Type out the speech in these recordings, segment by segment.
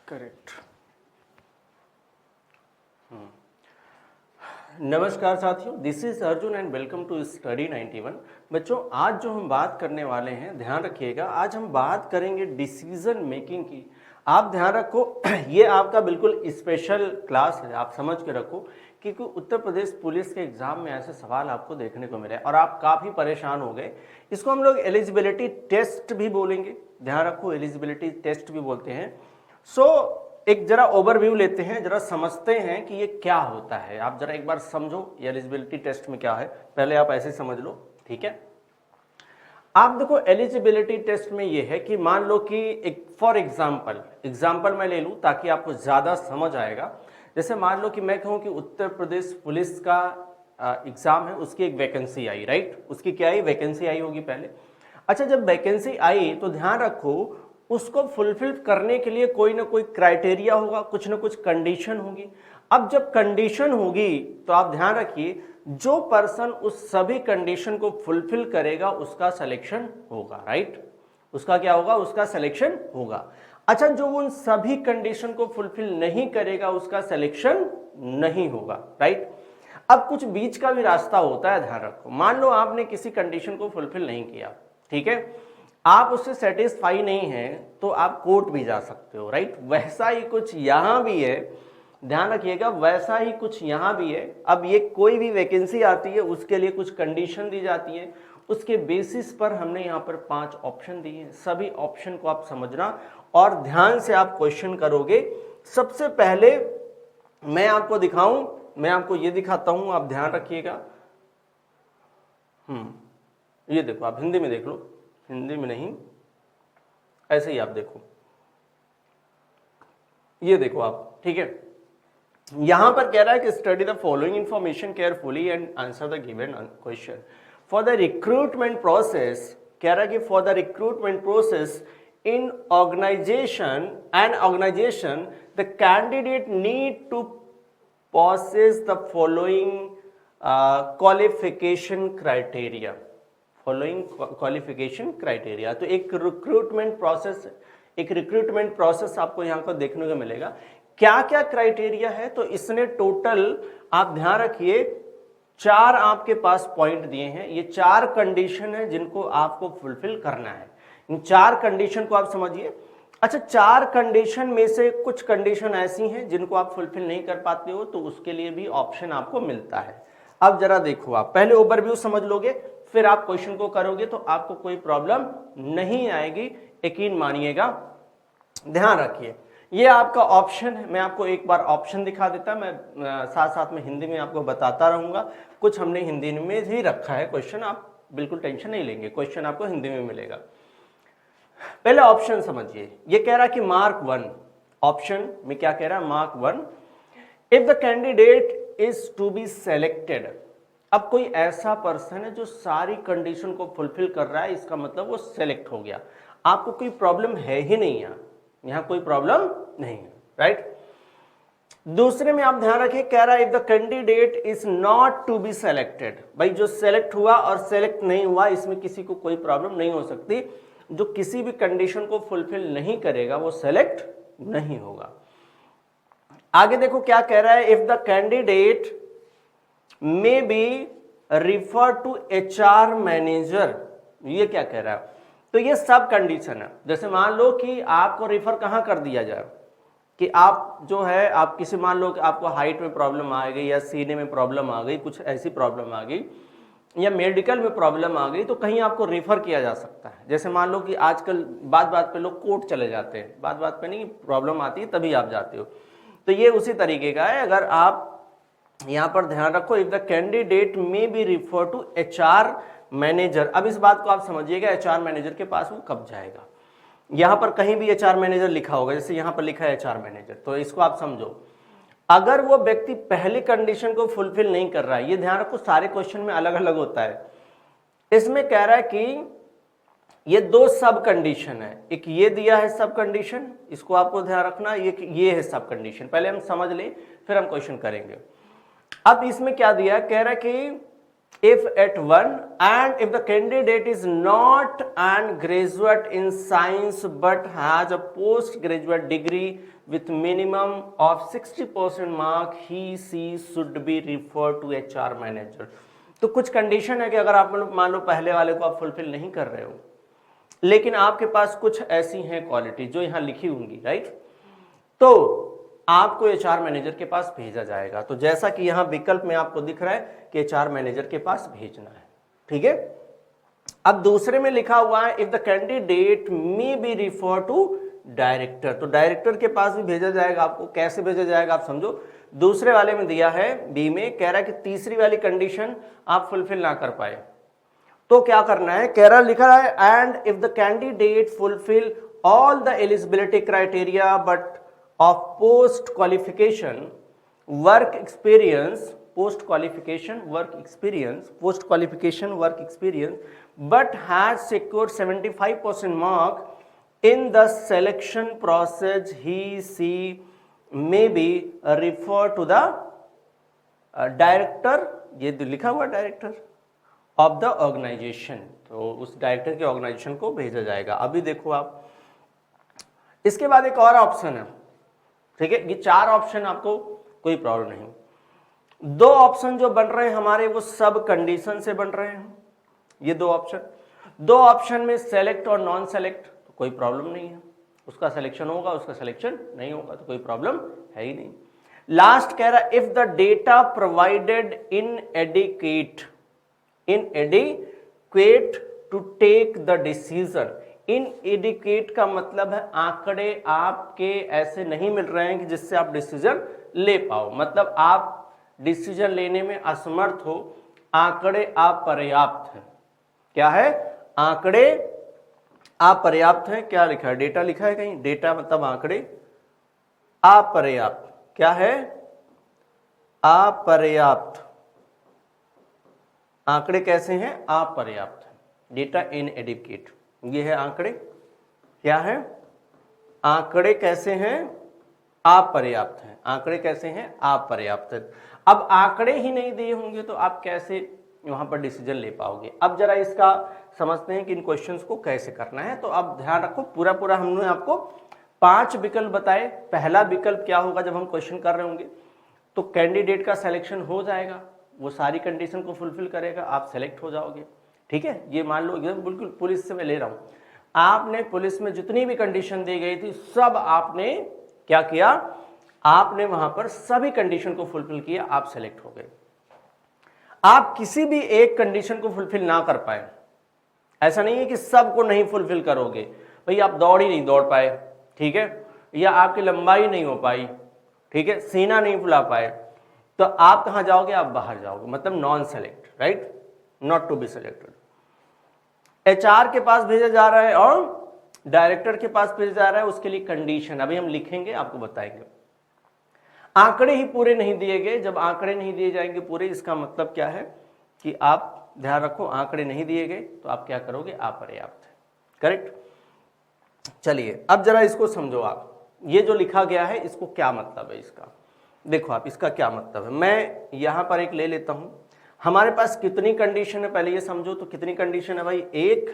Correct. नमस्कार साथियों, this is Arjun and welcome to study 91। बच्चों, आज जो हम बात करने वाले हैं, ध्यान रखिएगा, आज हम बात करेंगे डिसीजन मेकिंग की। आप ध्यान रखो, ये आपका बिल्कुल स्पेशल क्लास है, आप समझ के रखो, क्योंकि उत्तर प्रदेश पुलिस के एग्जाम में ऐसे सवाल आपको देखने को मिले और आप काफ़ी परेशान हो गए। इसको हम लोग एलिजिबिलिटी टेस्ट भी बोलेंगे, ध्यान रखो, एलिजिबिलिटी टेस्ट भी बोलते हैं। एक जरा ओवरव्यू लेते हैं, जरा समझते हैं कि ये क्या होता है। आप जरा एक बार समझो ये एलिजिबिलिटी टेस्ट में क्या है, पहले आप ऐसे समझ लो, ठीक है। आप देखो, एलिजिबिलिटी टेस्ट में ये है कि मान लो कि एक फॉर एग्जाम्पल मैं ले लूं ताकि आपको ज्यादा समझ आएगा। जैसे मान लो कि मैं कहूं कि उत्तर प्रदेश पुलिस का एग्जाम है, उसकी एक वैकेंसी आई, राइट। उसकी क्या आई, वैकेंसी आई होगी पहले। अच्छा, जब वैकेंसी आई तो ध्यान रखो उसको फुलफिल करने के लिए कोई ना कोई क्राइटेरिया होगा, कुछ ना कुछ कंडीशन होगी। अब जब कंडीशन होगी तो आप ध्यान रखिए, जो पर्सन उस सभी कंडीशन को फुलफिल करेगा उसका सिलेक्शन होगा, राइट। उसका क्या होगा, उसका सिलेक्शन होगा। अच्छा, जो उन सभी कंडीशन को फुलफिल नहीं करेगा उसका सिलेक्शन नहीं होगा, राइट। अब कुछ बीच का भी रास्ता होता है, ध्यान रखो। मान लो आपने किसी कंडीशन को फुलफिल नहीं किया, ठीक है, आप उससे सेटिस्फाई नहीं है तो आप कोर्ट भी जा सकते हो, राइट। वैसा ही कुछ यहां भी है, ध्यान रखिएगा, वैसा ही कुछ यहां भी है। अब ये कोई भी वैकेंसी आती है उसके लिए कुछ कंडीशन दी जाती है, उसके बेसिस पर हमने यहाँ पर 5 ऑप्शन दिए हैं। सभी ऑप्शन को आप समझना और ध्यान से आप क्वेश्चन करोगे। सबसे पहले मैं आपको दिखाऊं, मैं आपको ये दिखाता हूं, आप ध्यान रखिएगा। ये देखो, आप हिंदी में देख लो, हिंदी में नहीं, ऐसे ही आप देखो, ये देखो आप, ठीक है। यहां पर कह रहा है कि study the following information carefully and answer the given question for the recruitment process. कह रहा है कि for the recruitment process in organization the candidate need to possess the following qualification criteria। Following qualification criteria. तो एक recruitment process आपको यहां पर देखने को मिलेगा। क्या क्या क्राइटेरिया है, तो इसने टोटल, आप ध्यान रखिए, 4 आपके पास पॉइंट दिए हैं। ये 4 कंडीशन है जिनको आपको फुलफिल करना है। इन 4 कंडीशन को आप समझिए। अच्छा, 4 कंडीशन में से कुछ कंडीशन ऐसी हैं जिनको आप फुलफिल नहीं कर पाते हो, तो उसके लिए भी ऑप्शन आपको मिलता है। अब जरा देखो, आप पहले ओवरव्यू समझ लोगे, फिर आप क्वेश्चन को करोगे तो आपको कोई प्रॉब्लम नहीं आएगी, यकीन मानिएगा। ध्यान रखिए, ये आपका ऑप्शन है। मैं आपको एक बार ऑप्शन दिखा देता, मैं साथ साथ में हिंदी में आपको बताता रहूंगा। कुछ हमने हिंदी में ही रखा है क्वेश्चन, आप बिल्कुल टेंशन नहीं लेंगे, क्वेश्चन आपको हिंदी में मिलेगा। पहले ऑप्शन समझिए, ये कह रहा कि मार्क 1, ऑप्शन में क्या कह रहा है, mark 1, if the candidate is to be selected. अब कोई ऐसा पर्सन है जो सारी कंडीशन को फुलफिल कर रहा है, इसका मतलब वो सेलेक्ट हो गया, आपको कोई प्रॉब्लम है ही नहीं, यहां कोई प्रॉब्लम नहीं है, राइट। दूसरे में आप ध्यान रखिए, कह रहा है if the candidate is not to be selected. भाई, जो सेलेक्ट हुआ और सेलेक्ट नहीं हुआ, इसमें किसी को कोई प्रॉब्लम नहीं हो सकती। जो किसी भी कंडीशन को फुलफिल नहीं करेगा वो सेलेक्ट नहीं होगा। आगे देखो क्या कह रहा है, if the candidate may be refer to HR manager. ये क्या कह रहा है, तो ये सब कंडीशन है। जैसे मान लो कि आपको रिफर कहां कर दिया जाए, कि आप जो है, आप किसी, मान लो कि आपको हाइट में प्रॉब्लम आ गई या सीने में प्रॉब्लम आ गई, कुछ ऐसी प्रॉब्लम आ गई, या मेडिकल में प्रॉब्लम आ गई, तो कहीं आपको रेफर किया जा सकता है। जैसे मान लो कि आजकल बात बात पे लोग कोर्ट चले जाते हैं, बात बात पे नहीं, प्रॉब्लम आती है तभी आप जाते हो, तो ये उसी तरीके का है। अगर आप यहां पर ध्यान रखो, if the candidate may be refer to HR manager. अब इस बात को आप समझिएगा, HR मैनेजर के पास वो कब जाएगा। यहां पर कहीं भी HR मैनेजर लिखा होगा, जैसे यहां पर लिखा है HR मैनेजर, तो इसको आप समझो, अगर वो व्यक्ति पहली कंडीशन को फुलफिल नहीं कर रहा है, ये ध्यान रखो, सारे क्वेश्चन में अलग अलग होता है। इसमें कह रहा है कि ये 2 सब कंडीशन है, एक ये दिया है सब कंडीशन, इसको आपको ध्यान रखना, ये है सब कंडीशन। पहले हम समझ लें, फिर हम क्वेश्चन करेंगे। अब इसमें क्या दिया, कह रहा है कि if at one, and if the candidate is not an graduate in science but has a postgraduate degree with minimum of 60% mark, he she should be referred to HR manager। तो कुछ कंडीशन है कि अगर आप मान लो पहले वाले को आप फुलफिल नहीं कर रहे हो, लेकिन आपके पास कुछ ऐसी हैं क्वालिटी जो यहां लिखी होंगी, राइट, तो आपको एचआर मैनेजर के पास भेजा जाएगा। तो जैसा कि यहां विकल्प में आपको दिख रहा है कि एचआर मैनेजर के पास भेजना है, ठीक है। अब दूसरे में लिखा हुआ है if the candidate may be refer to director, तो डायरेक्टर के पास भी भेजा जाएगा। आपको कैसे भेजा जाएगा आप समझो। दूसरे वाले में दिया है बी में, कह रहा है कि तीसरी वाली कंडीशन आप फुलफिल ना कर पाए तो क्या करना है, कह रहा लिखा है and if the candidate fulfil all the eligibility criteria but of post qualification work experience but has secured 75% mark in the selection process, he she may be referred to the director, ये लिखा हुआ director of the organisation, तो उस director के organisation को भेजा जाएगा। अभी देखो आप, इसके बाद एक और ऑप्शन है, ठीक है। ये चार ऑप्शन आपको कोई प्रॉब्लम नहीं। दो ऑप्शन जो बन रहे हैं हमारे वो सब कंडीशन से बन रहे हैं। ये दो ऑप्शन में सेलेक्ट और नॉन सेलेक्ट, तो कोई प्रॉब्लम नहीं है, उसका सिलेक्शन होगा उसका सिलेक्शन नहीं होगा, तो कोई प्रॉब्लम है ही नहीं। लास्ट कह रहा if the data provided inadequate to take the decision. Inadequate का मतलब है आंकड़े आपके ऐसे नहीं मिल रहे हैं कि जिससे आप डिसीजन ले पाओ, मतलब आप डिसीजन लेने में असमर्थ हो, आंकड़े अपर्याप्त हैं। क्या है, आंकड़े अपर्याप्त हैं। क्या लिखा है, डेटा लिखा है कहीं, डेटा मतलब आंकड़े अपर्याप्त। क्या है, अपर्याप्त। आंकड़े कैसे हैं, अपर्याप्त, डेटा इनएडिक्वेट। ये है आंकड़े, क्या है, आंकड़े कैसे हैं, अपर्याप्त हैं। आंकड़े कैसे हैं, अपर्याप्त हैं। अब आंकड़े ही नहीं दिए होंगे तो आप कैसे वहां पर डिसीजन ले पाओगे। अब जरा इसका समझते हैं कि इन क्वेश्चंस को कैसे करना है। तो अब ध्यान रखो, पूरा हमने आपको 5 विकल्प बताए। पहला विकल्प क्या होगा, जब हम क्वेश्चन कर रहे होंगे तो कैंडिडेट का सिलेक्शन हो जाएगा, वो सारी कंडीशन को फुलफिल करेगा, आप सेलेक्ट हो जाओगे, ठीक है। ये मान लो एकदम बिल्कुल पुलिस से मैं ले रहा हूं, आपने पुलिस में जितनी भी कंडीशन दी गई थी सब आपने क्या किया, आपने वहां पर सभी कंडीशन को फुलफिल किया, आप सेलेक्ट हो गए। आप किसी भी एक कंडीशन को फुलफिल ना कर पाए, ऐसा नहीं है कि सबको नहीं फुलफिल करोगे। भाई आप दौड़ ही नहीं दौड़ पाए, ठीक है, या आपकी लंबाई नहीं हो पाई, ठीक है, सीना नहीं फुला पाए, तो आप कहां जाओगे, आप बाहर जाओगे, मतलब non select, right, not to be selected. HR के पास भेजा जा रहा है और डायरेक्टर के पास भेजा जा रहा है, उसके लिए कंडीशन अभी हम लिखेंगे, आपको बताएंगे। आंकड़े ही पूरे नहीं दिए गए, जब आंकड़े नहीं दिए जाएंगे पूरे, इसका मतलब क्या है कि आप ध्यान रखो, आंकड़े नहीं दिए गए तो आप क्या करोगे, अपर्याप्त है, करेक्ट। चलिए अब जरा इसको समझो आप, ये जो लिखा गया है इसको क्या मतलब है इसका, देखो आप इसका क्या मतलब है। मैं यहां पर एक ले लेता हूं, हमारे पास कितनी कंडीशन है पहले ये समझो। तो कितनी कंडीशन है भाई, 1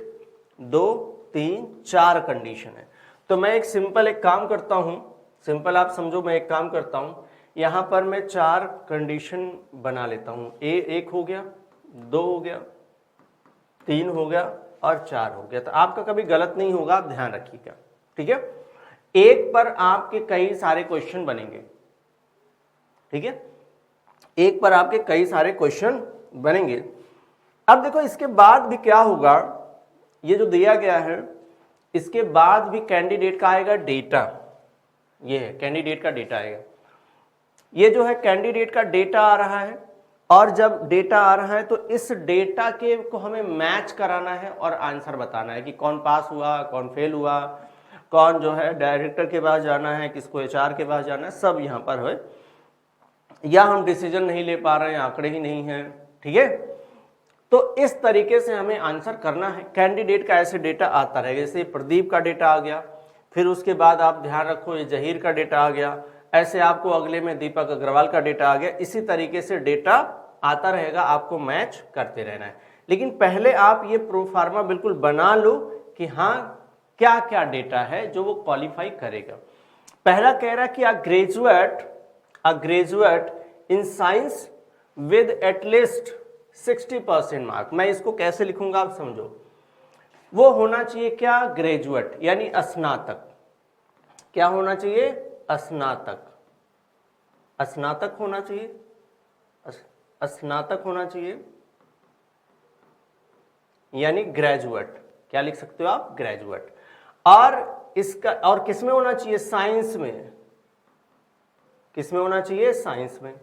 2 3 4 कंडीशन है। तो मैं एक सिंपल एक काम करता हूं, सिंपल आप समझो, मैं एक काम करता हूं, यहां पर मैं 4 कंडीशन बना लेता हूं। 1 हो गया, 2 हो गया, 3 हो गया और 4 हो गया। तो आपका कभी गलत नहीं होगा, आप ध्यान रखिएगा, ठीक है। एक पर आपके कई सारे क्वेश्चन बनेंगे, ठीक है, एक पर आपके कई सारे क्वेश्चन बनेंगे। अब देखो इसके बाद भी क्या होगा, ये जो दिया गया है इसके बाद भी कैंडिडेट का आएगा डेटा, ये है कैंडिडेट का डेटा आएगा। ये जो है कैंडिडेट का डेटा आ रहा है, और जब डेटा आ रहा है तो इस डेटा के को हमें मैच कराना है और आंसर बताना है कि कौन पास हुआ, कौन फेल हुआ, कौन जो है डायरेक्टर के पास जाना है, किसको एचआर के पास जाना है, सब यहाँ पर है। या हम डिसीजन नहीं ले पा रहे हैं, आंकड़े ही नहीं हैं, ठीक है। तो इस तरीके से हमें आंसर करना है। कैंडिडेट का ऐसे डेटा आता रहेगा, जैसे प्रदीप का डेटा आ गया, फिर उसके बाद आप ध्यान रखो ये जहीर का डेटा आ गया, ऐसे आपको अगले में दीपक अग्रवाल का डेटा आ गया। इसी तरीके से डेटा आता रहेगा, आपको मैच करते रहना है। लेकिन पहले आप ये प्रोफार्मा बिल्कुल बना लो कि हाँ क्या क्या डेटा है जो वो क्वालिफाई करेगा। पहला कह रहा है कि a graduate in science with at least 60% mark. मैं इसको कैसे लिखूंगा आप समझो, वो होना चाहिए क्या, ग्रेजुएट यानी स्नातक। क्या होना चाहिए, स्नातक, स्नातक होना चाहिए, स्नातक होना चाहिए यानी ग्रेजुएट। क्या लिख सकते हो आप, ग्रेजुएट। और इसका और किस में होना चाहिए, साइंस में। किस में होना चाहिए, साइंस में।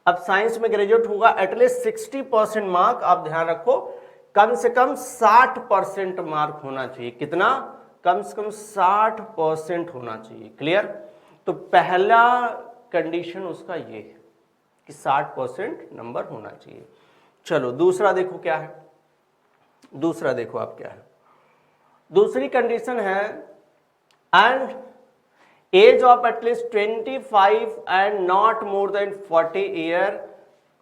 अब साइंस में ग्रेजुएट होगा, एटलीस्ट 60% मार्क, आप ध्यान रखो कम से कम 60% मार्क होना चाहिए। कितना, कम से कम 60% होना चाहिए। क्लियर। तो पहला कंडीशन उसका ये है कि 60% नंबर होना चाहिए। चलो दूसरा देखो क्या है, दूसरा देखो आप क्या है। दूसरी कंडीशन है and age of at least 25 and not more than 40 year,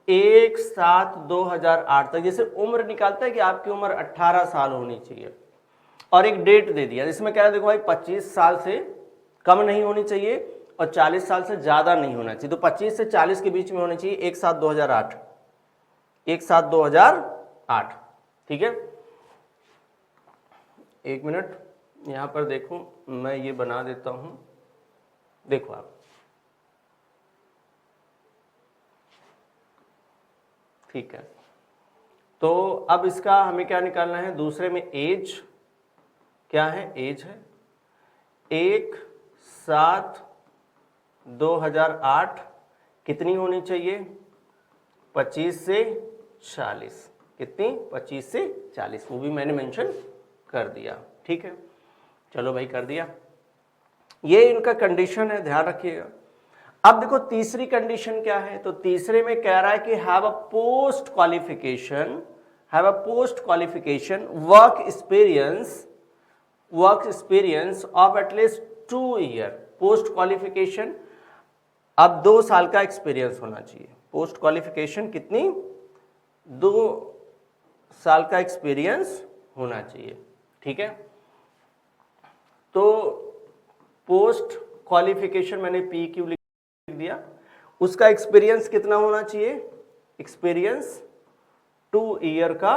1/7/2008 तक। जैसे उम्र निकालता है कि आपकी उम्र 18 साल होनी चाहिए और एक डेट दे दिया जिसमें कह रहा है देखो भाई 25 साल से कम नहीं होनी चाहिए और 40 साल से ज्यादा नहीं होना चाहिए। तो 25 से 40 के बीच में होनी चाहिए, 1/7/2008, 1/7/2008। ठीक है, एक मिनट यहां पर देखो, मैं ये बना देता हूं, देखो आप। ठीक है, तो अब इसका हमें क्या निकालना है, दूसरे में एज क्या है, एज है 1/7/2008 कितनी होनी चाहिए, 25 से 40। कितनी, 25 से 40, वो भी मैंने मेंशन कर दिया। ठीक है, चलो भाई कर दिया, ये इनका कंडीशन है, ध्यान रखिएगा। अब देखो तीसरी कंडीशन क्या है, तो तीसरे में कह रहा है कि have a post qualification, have a post qualification work experience of at least 2 year. Post qualification, अब 2 साल का एक्सपीरियंस होना चाहिए। पोस्ट क्वालिफिकेशन कितनी, 2 साल का एक्सपीरियंस होना चाहिए। ठीक है, तो पोस्ट क्वालिफिकेशन मैंने PQ लिख दिया, उसका एक्सपीरियंस कितना होना चाहिए, एक्सपीरियंस 2 ईयर का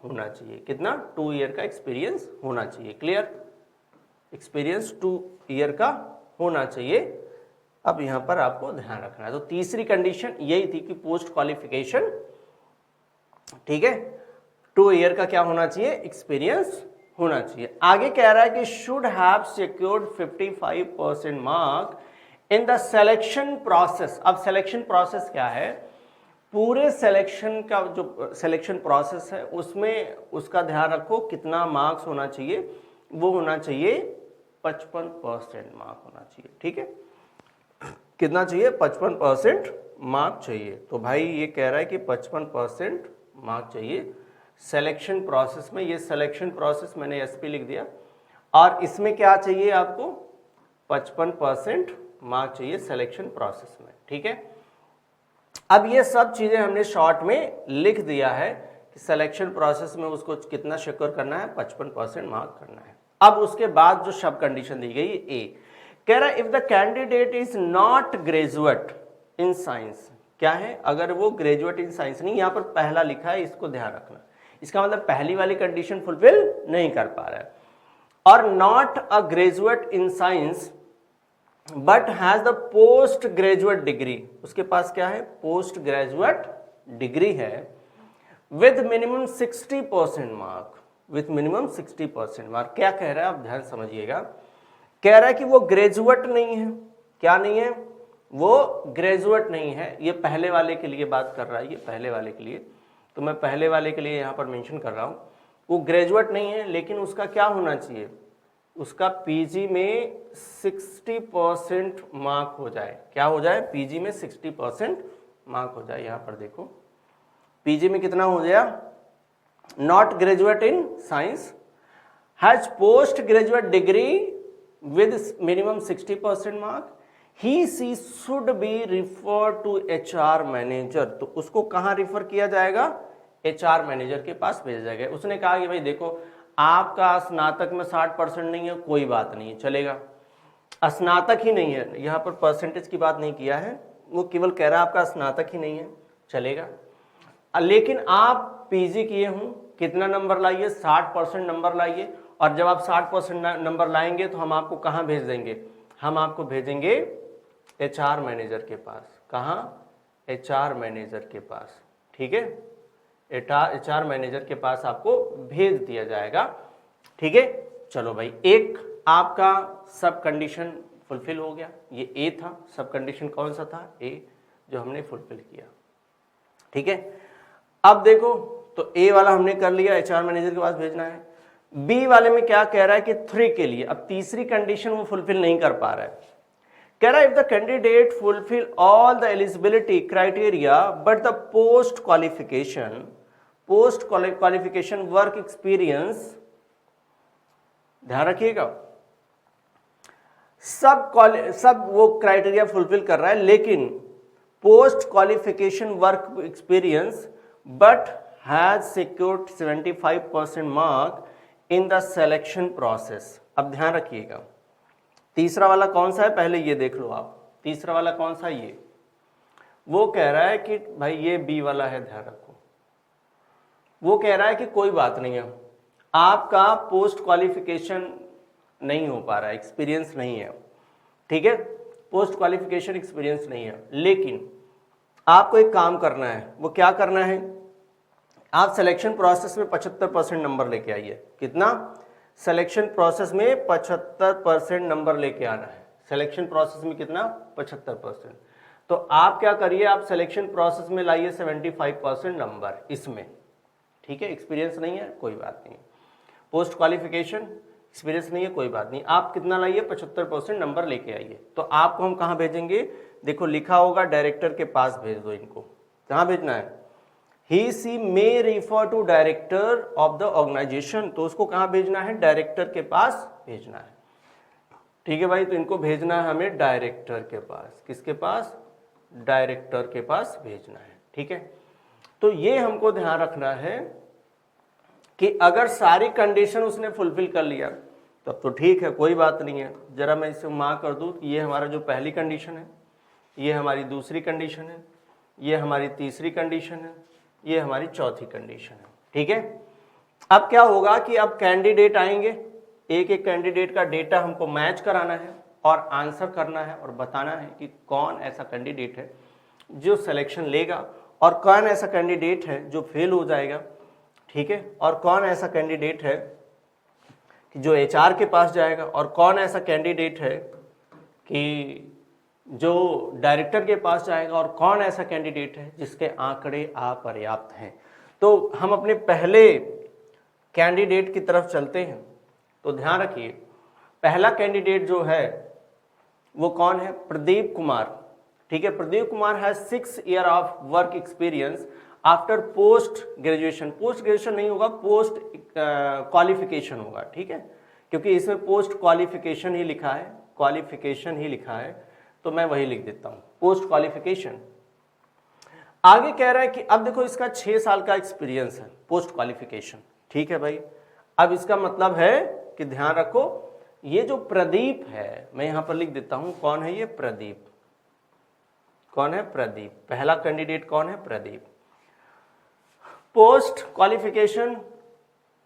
होना चाहिए। कितना, 2 ईयर का एक्सपीरियंस होना चाहिए। क्लियर, एक्सपीरियंस 2 ईयर का होना चाहिए। अब यहां पर आपको ध्यान रखना है, तो तीसरी कंडीशन यही थी कि पोस्ट क्वालिफिकेशन, ठीक है, 2 ईयर का क्या होना चाहिए, एक्सपीरियंस होना चाहिए। आगे कह रहा है कि should have secured 55% mark in the selection process. अब सिलेक्शन प्रोसेस क्या है, पूरे सिलेक्शन का जो सिलेक्शन प्रोसेस है उसमें उसका ध्यान रखो कितना मार्क्स होना चाहिए, वो होना चाहिए 55% मार्क होना चाहिए। ठीक है, कितना चाहिए, 55% मार्क चाहिए। तो भाई ये कह रहा है कि 55% मार्क चाहिए सिलेक्शन प्रोसेस में। ये सिलेक्शन प्रोसेस मैंने SP लिख दिया, और इसमें क्या चाहिए आपको, 55% मार्क चाहिए सिलेक्शन प्रोसेस में। ठीक है, अब ये सब चीजें हमने शॉर्ट में लिख दिया है कि सिलेक्शन प्रोसेस में उसको कितना सिक्योर करना है, 55% मार्क करना है। अब उसके बाद जो सब कंडीशन दी गई, ए कह रहा है if the candidate is not graduate in science. क्या है, अगर वो ग्रेजुएट इन साइंस नहीं, यहां पर पहला लिखा है, इसको ध्यान रखना, इसका मतलब पहली वाली कंडीशन फुलफिल नहीं कर पा रहा है। और not a graduate in science but has the post graduate degree, उसके पास क्या है, पोस्ट ग्रेजुएट डिग्री है, with minimum 60% mark, with minimum 60% mark. क्या कह रहा है, आप ध्यान समझिएगा, कह रहा है कि वो ग्रेजुएट नहीं है। क्या नहीं है, वो ग्रेजुएट नहीं है। ये पहले वाले के लिए बात कर रहा है, ये पहले वाले के लिए, तो मैं पहले वाले के लिए यहां पर मेंशन कर रहा हूं। वो ग्रेजुएट नहीं है, लेकिन उसका क्या होना चाहिए, उसका PG में 60% मार्क हो जाए। क्या हो जाए, PG में 60% मार्क हो जाए। यहां पर देखो PG में कितना हो गया, not graduate in science, has post graduate degree with minimum 60% mark, he she should be refer to HR manager, तो उसको कहाँ रिफर किया जाएगा? HR मैनेजर के पास भेजा जाएगा। उसने कहा कि भाई देखो आपका स्नातक में 60% नहीं है, कोई बात नहीं, चलेगा। स्नातक ही नहीं है, यहाँ पर परसेंटेज की बात नहीं किया है, वो केवल कह रहा है आपका स्नातक ही नहीं है, चलेगा। लेकिन आप PG किए हूँ, कितना नंबर लाइए? 60% नंबर लाइए। और जब आप 60% नंबर लाएंगे तो हम आपको कहाँ भेज देंगे? हम आपको भेजेंगे HR मैनेजर के पास। कहाँ? HR मैनेजर के पास, ठीक है। HR मैनेजर के पास आपको भेज दिया जाएगा, ठीक है। चलो भाई, एक आपका सब कंडीशन फुलफिल हो गया, ये A था। सब कंडीशन कौन सा था? A, जो हमने फुलफिल किया, ठीक है। अब देखो, तो A वाला हमने कर लिया, HR मैनेजर के पास भेजना है। B वाले में क्या कह रहा है कि 3 के लिए, अब तीसरी कंडीशन वो फुलफिल नहीं कर पा रहा है। कह रहा है if the candidate fulfil all the eligibility criteria but the post qualification work experience, ध्यान रखिएगा, सब वो क्राइटेरिया फुलफिल कर रहा है, लेकिन post qualification work experience but has secured 75% mark in the selection process. अब ध्यान रखिएगा, तीसरा वाला कौन सा है? पहले ये देख लो आप, तीसरा वाला कौन सा? ये वो कह रहा है कि भाई ये B वाला है, ध्यान रखो। वो कह रहा है कि कोई बात नहीं है, आपका पोस्ट क्वालिफिकेशन नहीं हो पा रहा है, एक्सपीरियंस नहीं है, ठीक है, पोस्ट क्वालिफिकेशन एक्सपीरियंस नहीं है, लेकिन आपको एक काम करना है। वो क्या करना है? आप सिलेक्शन प्रोसेस में 75% नंबर लेके आइए। कितना? सिलेक्शन प्रोसेस में 75% नंबर लेके आना है। सिलेक्शन प्रोसेस में कितना? 75%। तो आप क्या करिए, आप सिलेक्शन प्रोसेस में लाइए 75% नंबर इसमें, ठीक है। एक्सपीरियंस नहीं है, कोई बात नहीं। पोस्ट क्वालिफिकेशन एक्सपीरियंस नहीं है, कोई बात नहीं। आप कितना लाइए? 75% नंबर लेके आइए। तो आपको हम कहाँ भेजेंगे? देखो लिखा होगा डायरेक्टर के पास भेज दो इनको। कहाँ भेजना है? He she may refer to director of the organisation, तो उसको कहाँ भेजना है? डायरेक्टर के पास भेजना है, ठीक है भाई। तो इनको भेजना है हमें डायरेक्टर के पास। किसके पास? डायरेक्टर के पास भेजना है, ठीक है। तो ये हमको ध्यान रखना है कि अगर सारी कंडीशन उसने फुलफिल कर लिया तब तो ठीक है, कोई बात नहीं है। जरा मैं इसे मार्क कर दूं कि ये हमारा जो पहली कंडीशन है, ये हमारी दूसरी कंडीशन है, ये हमारी तीसरी कंडीशन है, ये हमारी चौथी कंडीशन है, ठीक है। अब क्या होगा कि अब कैंडिडेट आएंगे, एक एक कैंडिडेट का डेटा हमको मैच कराना है और आंसर करना है और बताना है कि कौन ऐसा कैंडिडेट है जो सिलेक्शन लेगा और कौन ऐसा कैंडिडेट है जो फेल हो जाएगा, ठीक है। और कौन ऐसा कैंडिडेट है कि जो HR के पास जाएगा और कौन ऐसा कैंडिडेट है कि जो डायरेक्टर के पास जाएगा और कौन ऐसा कैंडिडेट है जिसके आंकड़े अपर्याप्त हैं। तो हम अपने पहले कैंडिडेट की तरफ चलते हैं। तो ध्यान रखिए, पहला कैंडिडेट जो है वो कौन है? प्रदीप कुमार, ठीक है। Pradeep Kumar has 6 year of work experience after post graduation. Post graduation नहीं होगा, पोस्ट क्वालिफिकेशन होगा, ठीक है, क्योंकि इसमें पोस्ट क्वालिफिकेशन ही लिखा है, क्वालिफिकेशन ही लिखा है, तो मैं वही लिख देता हूं, पोस्ट क्वालिफिकेशन। आगे कह रहा है कि अब देखो इसका 6 साल का एक्सपीरियंस है पोस्ट क्वालिफिकेशन, ठीक है भाई। अब इसका मतलब है कि ध्यान रखो, ये जो प्रदीप है, मैं यहां पर लिख देता हूं, कौन है ये? प्रदीप। कौन है? प्रदीप। पहला कैंडिडेट कौन है? प्रदीप। पोस्ट क्वालिफिकेशन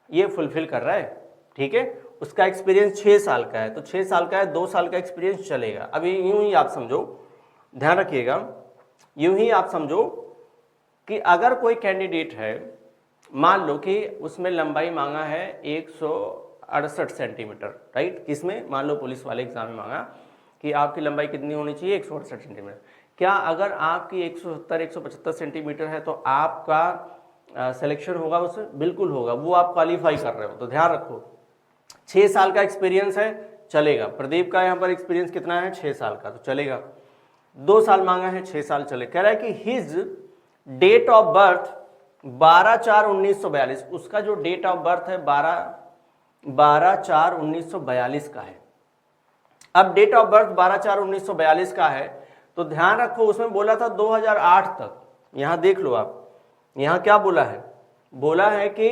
ये फुलफिल कर रहा है, ठीक है। उसका एक्सपीरियंस 6 साल का है, तो 6 साल का है, 2 साल का एक्सपीरियंस चलेगा। अभी यूं ही आप समझो, ध्यान रखिएगा, यूं ही आप समझो कि अगर कोई कैंडिडेट है, मान लो कि उसमें लंबाई मांगा है 168 सेंटीमीटर, राइट। किसमें? मान लो पुलिस वाले एग्जाम में मांगा कि आपकी लंबाई कितनी होनी चाहिए? 168 सेंटीमीटर। क्या अगर आपकी 170-175 सेंटीमीटर है तो आपका सिलेक्शन होगा उसमें? बिल्कुल होगा, वो आप क्वालिफाई कर रहे हो। तो ध्यान रखो, 6 साल का एक्सपीरियंस है, चलेगा। प्रदीप का यहाँ पर एक्सपीरियंस कितना है? 6 साल का, तो चलेगा। 2 साल मांगा है, 6 साल चले। कह रहा है कि हिज डेट ऑफ बर्थ 12/4/1942, उसका जो डेट ऑफ बर्थ है 12/4/1942 का है, अब डेट ऑफ बर्थ 12/4/1942 का है, तो ध्यान रखो उसमें बोला था 2008 तक। यहां देख लो आप, यहां क्या बोला है, बोला है कि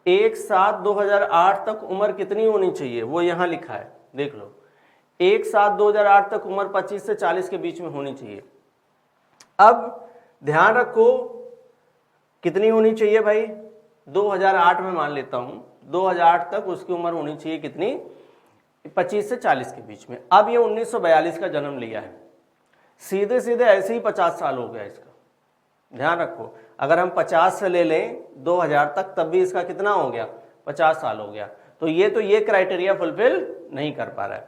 1/7/2008 तक उम्र कितनी होनी चाहिए, वो यहां लिखा है, देख लो 1/7/2008 तक उम्र 25 से 40 के बीच में होनी चाहिए। अब ध्यान रखो कितनी होनी चाहिए भाई, 2008 में मान लेता हूं, 2008 तक उसकी उम्र होनी चाहिए कितनी, 25 से 40 के बीच में। अब ये 1942 का जन्म लिया है, सीधे सीधे ऐसे ही 50 साल हो गया इसका। ध्यान रखो अगर हम 50 से ले लें 2000 तक, तब भी इसका कितना हो गया, 50 साल हो गया। तो ये क्राइटेरिया फुलफिल नहीं कर पा रहा है।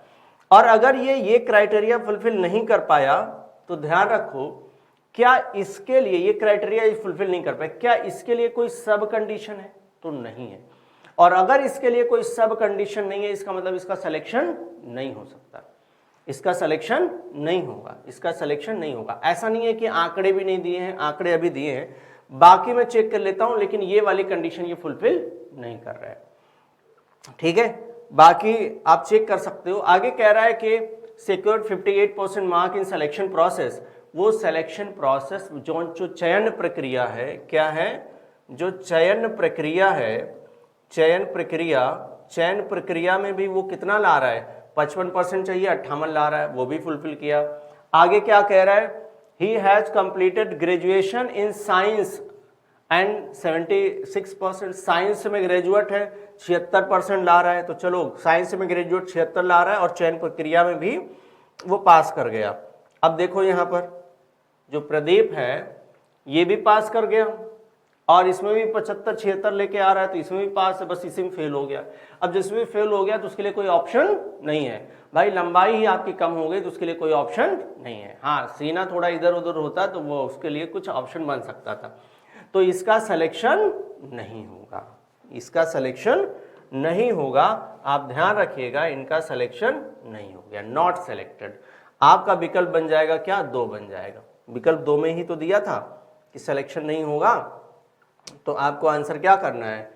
और अगर ये क्राइटेरिया फुलफिल नहीं कर पाया तो ध्यान रखो क्या इसके लिए, ये क्राइटेरिया फुलफिल नहीं कर पाए, क्या इसके लिए कोई सब कंडीशन है, तो नहीं है। और अगर इसके लिए कोई सब कंडीशन नहीं है, इसका मतलब इसका सिलेक्शन नहीं हो सकता, इसका सिलेक्शन नहीं होगा, इसका सिलेक्शन नहीं होगा। ऐसा नहीं है कि आंकड़े भी नहीं दिए हैं, आंकड़े अभी दिए हैं, बाकी मैं चेक कर लेता हूं, लेकिन ये वाली कंडीशन ये फुलफिल नहीं कर रहा है, ठीक है। बाकी आप चेक कर सकते हो। आगे कह रहा है कि secured 58% mark in selection process. वो सिलेक्शन प्रोसेस जो चयन प्रक्रिया है, क्या है, जो चयन प्रक्रिया है, चयन प्रक्रिया में भी वो कितना ला रहा है, 55% चाहिए, 58 ला रहा है, वो भी फुलफिल किया। आगे क्या कह रहा है, he has completed graduation in science and 76%, science में ग्रेजुएट है, 76% ला रहा है। तो चलो साइंस में ग्रेजुएट 76 ला रहा है और चयन प्रक्रिया में भी वो पास कर गया। अब देखो यहां पर जो प्रदीप है ये भी पास कर गया और इसमें भी 75-76 लेके आ रहा है, तो इसमें भी पास है, बस इसी में फेल हो गया। अब जिसमें फेल हो गया तो उसके लिए कोई ऑप्शन नहीं है भाई, लंबाई ही आपकी कम हो गई तो उसके लिए कोई ऑप्शन नहीं है। हाँ सीना थोड़ा इधर उधर होता तो वो उसके लिए कुछ ऑप्शन बन सकता था। तो इसका सिलेक्शन नहीं होगा, इसका सिलेक्शन नहीं होगा, आप ध्यान रखिएगा, इनका सिलेक्शन नहीं हो गया, नॉट सेलेक्टेड। आपका विकल्प बन जाएगा क्या, 2 बन जाएगा। विकल्प 2 में ही तो दिया था कि सिलेक्शन नहीं होगा, तो आपको आंसर क्या करना है,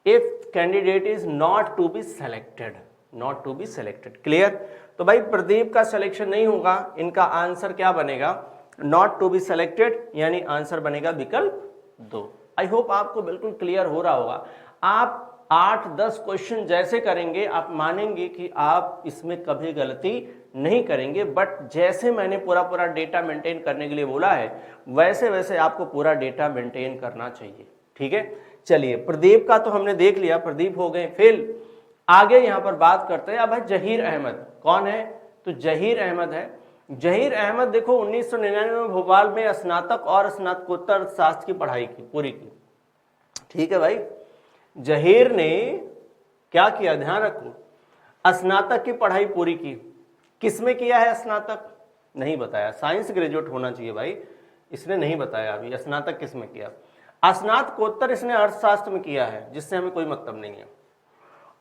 if candidate is not to be selected, not to be selected. Clear. तो भाई प्रदीप का सिलेक्शन नहीं होगा, इनका आंसर क्या बनेगा, नॉट टू बी सेलेक्टेड, यानी आंसर बनेगा विकल्प 2। आई होप आपको बिल्कुल क्लियर हो रहा होगा। आप 8-10 क्वेश्चन जैसे करेंगे आप मानेंगे कि आप इसमें कभी गलती नहीं करेंगे, बट जैसे मैंने पूरा डेटा मेंटेन करने के लिए बोला है वैसे वैसे आपको पूरा डेटा मेंटेन करना चाहिए, ठीक है। चलिए प्रदीप का तो हमने देख लिया, प्रदीप हो गए फेल। आगे यहां पर बात करते हैं अब है जहीर अहमद। कौन है, तो जहीर अहमद है। जहीर अहमद देखो 1999 में भोपाल में स्नातक और स्नातकोत्तर शास्त्र की पढ़ाई की पूरी की, ठीक है भाई। जहीर ने क्या किया, ध्यान रखो, स्नातक की पढ़ाई पूरी की। किसमें किया है स्नातक, नहीं बताया, साइंस ग्रेजुएट होना चाहिए भाई, इसने नहीं बताया अभी स्नातक किसमें किया। स्नातकोत्तर इसने अर्थशास्त्र में किया है, जिससे हमें कोई मतलब नहीं है।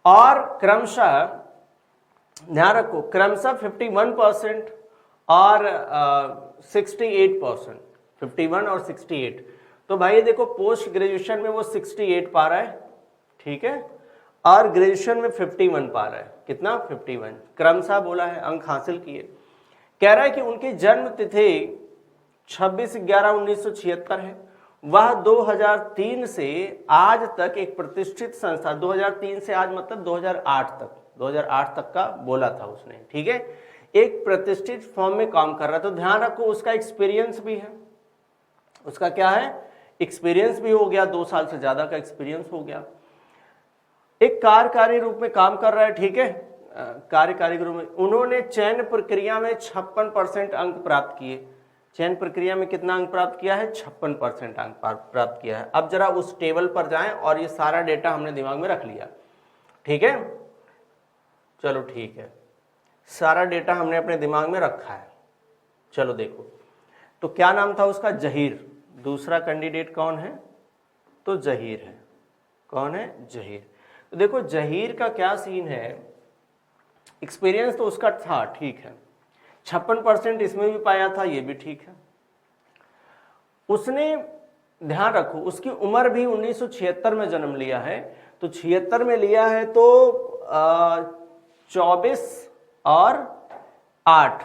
और क्रमशः ध्यान रखो, क्रमशः 51% और 68%, 51 और 68। तो भाई देखो पोस्ट ग्रेजुएशन में वो 68 पा रहा है, ठीक है, और ग्रेजुएशन में 51 पा रहा है। कितना, 51 क्रमशः बोला है, अंक हासिल किए। कह रहा है कि उनकी जन्म तिथि 26/11/1976 है। वह 2003 से आज तक एक प्रतिष्ठित संस्था, 2003 से आज मतलब 2008 तक का बोला था उसने, ठीक है, एक प्रतिष्ठित फर्म में काम कर रहा। तो ध्यान रखो उसका एक्सपीरियंस भी है, उसका क्या है, एक्सपीरियंस भी हो गया, 2 साल से ज्यादा का एक्सपीरियंस हो गया। एक कार्यकारी रूप में काम कर रहा है, ठीक है, कार्यकारी रूप में। उन्होंने चयन प्रक्रिया में 56% अंक प्राप्त किए। चयन प्रक्रिया में कितना अंक प्राप्त किया है, 56% अंक प्राप्त किया है। अब जरा उस टेबल पर जाएं और ये सारा डेटा हमने दिमाग में रख लिया, ठीक है, चलो ठीक है, सारा डेटा हमने अपने दिमाग में रखा है। चलो देखो, तो क्या नाम था उसका, जहीर। दूसरा कैंडिडेट कौन है, तो जहीर है। कौन है, जहीर। तो देखो जहीर का क्या सीन है, एक्सपीरियंस तो उसका था, ठीक है, 56% इसमें भी पाया था, ये भी ठीक है। उसने ध्यान रखो उसकी उम्र भी 1976 में जन्म लिया है, तो 76 में लिया है तो 24 और 8,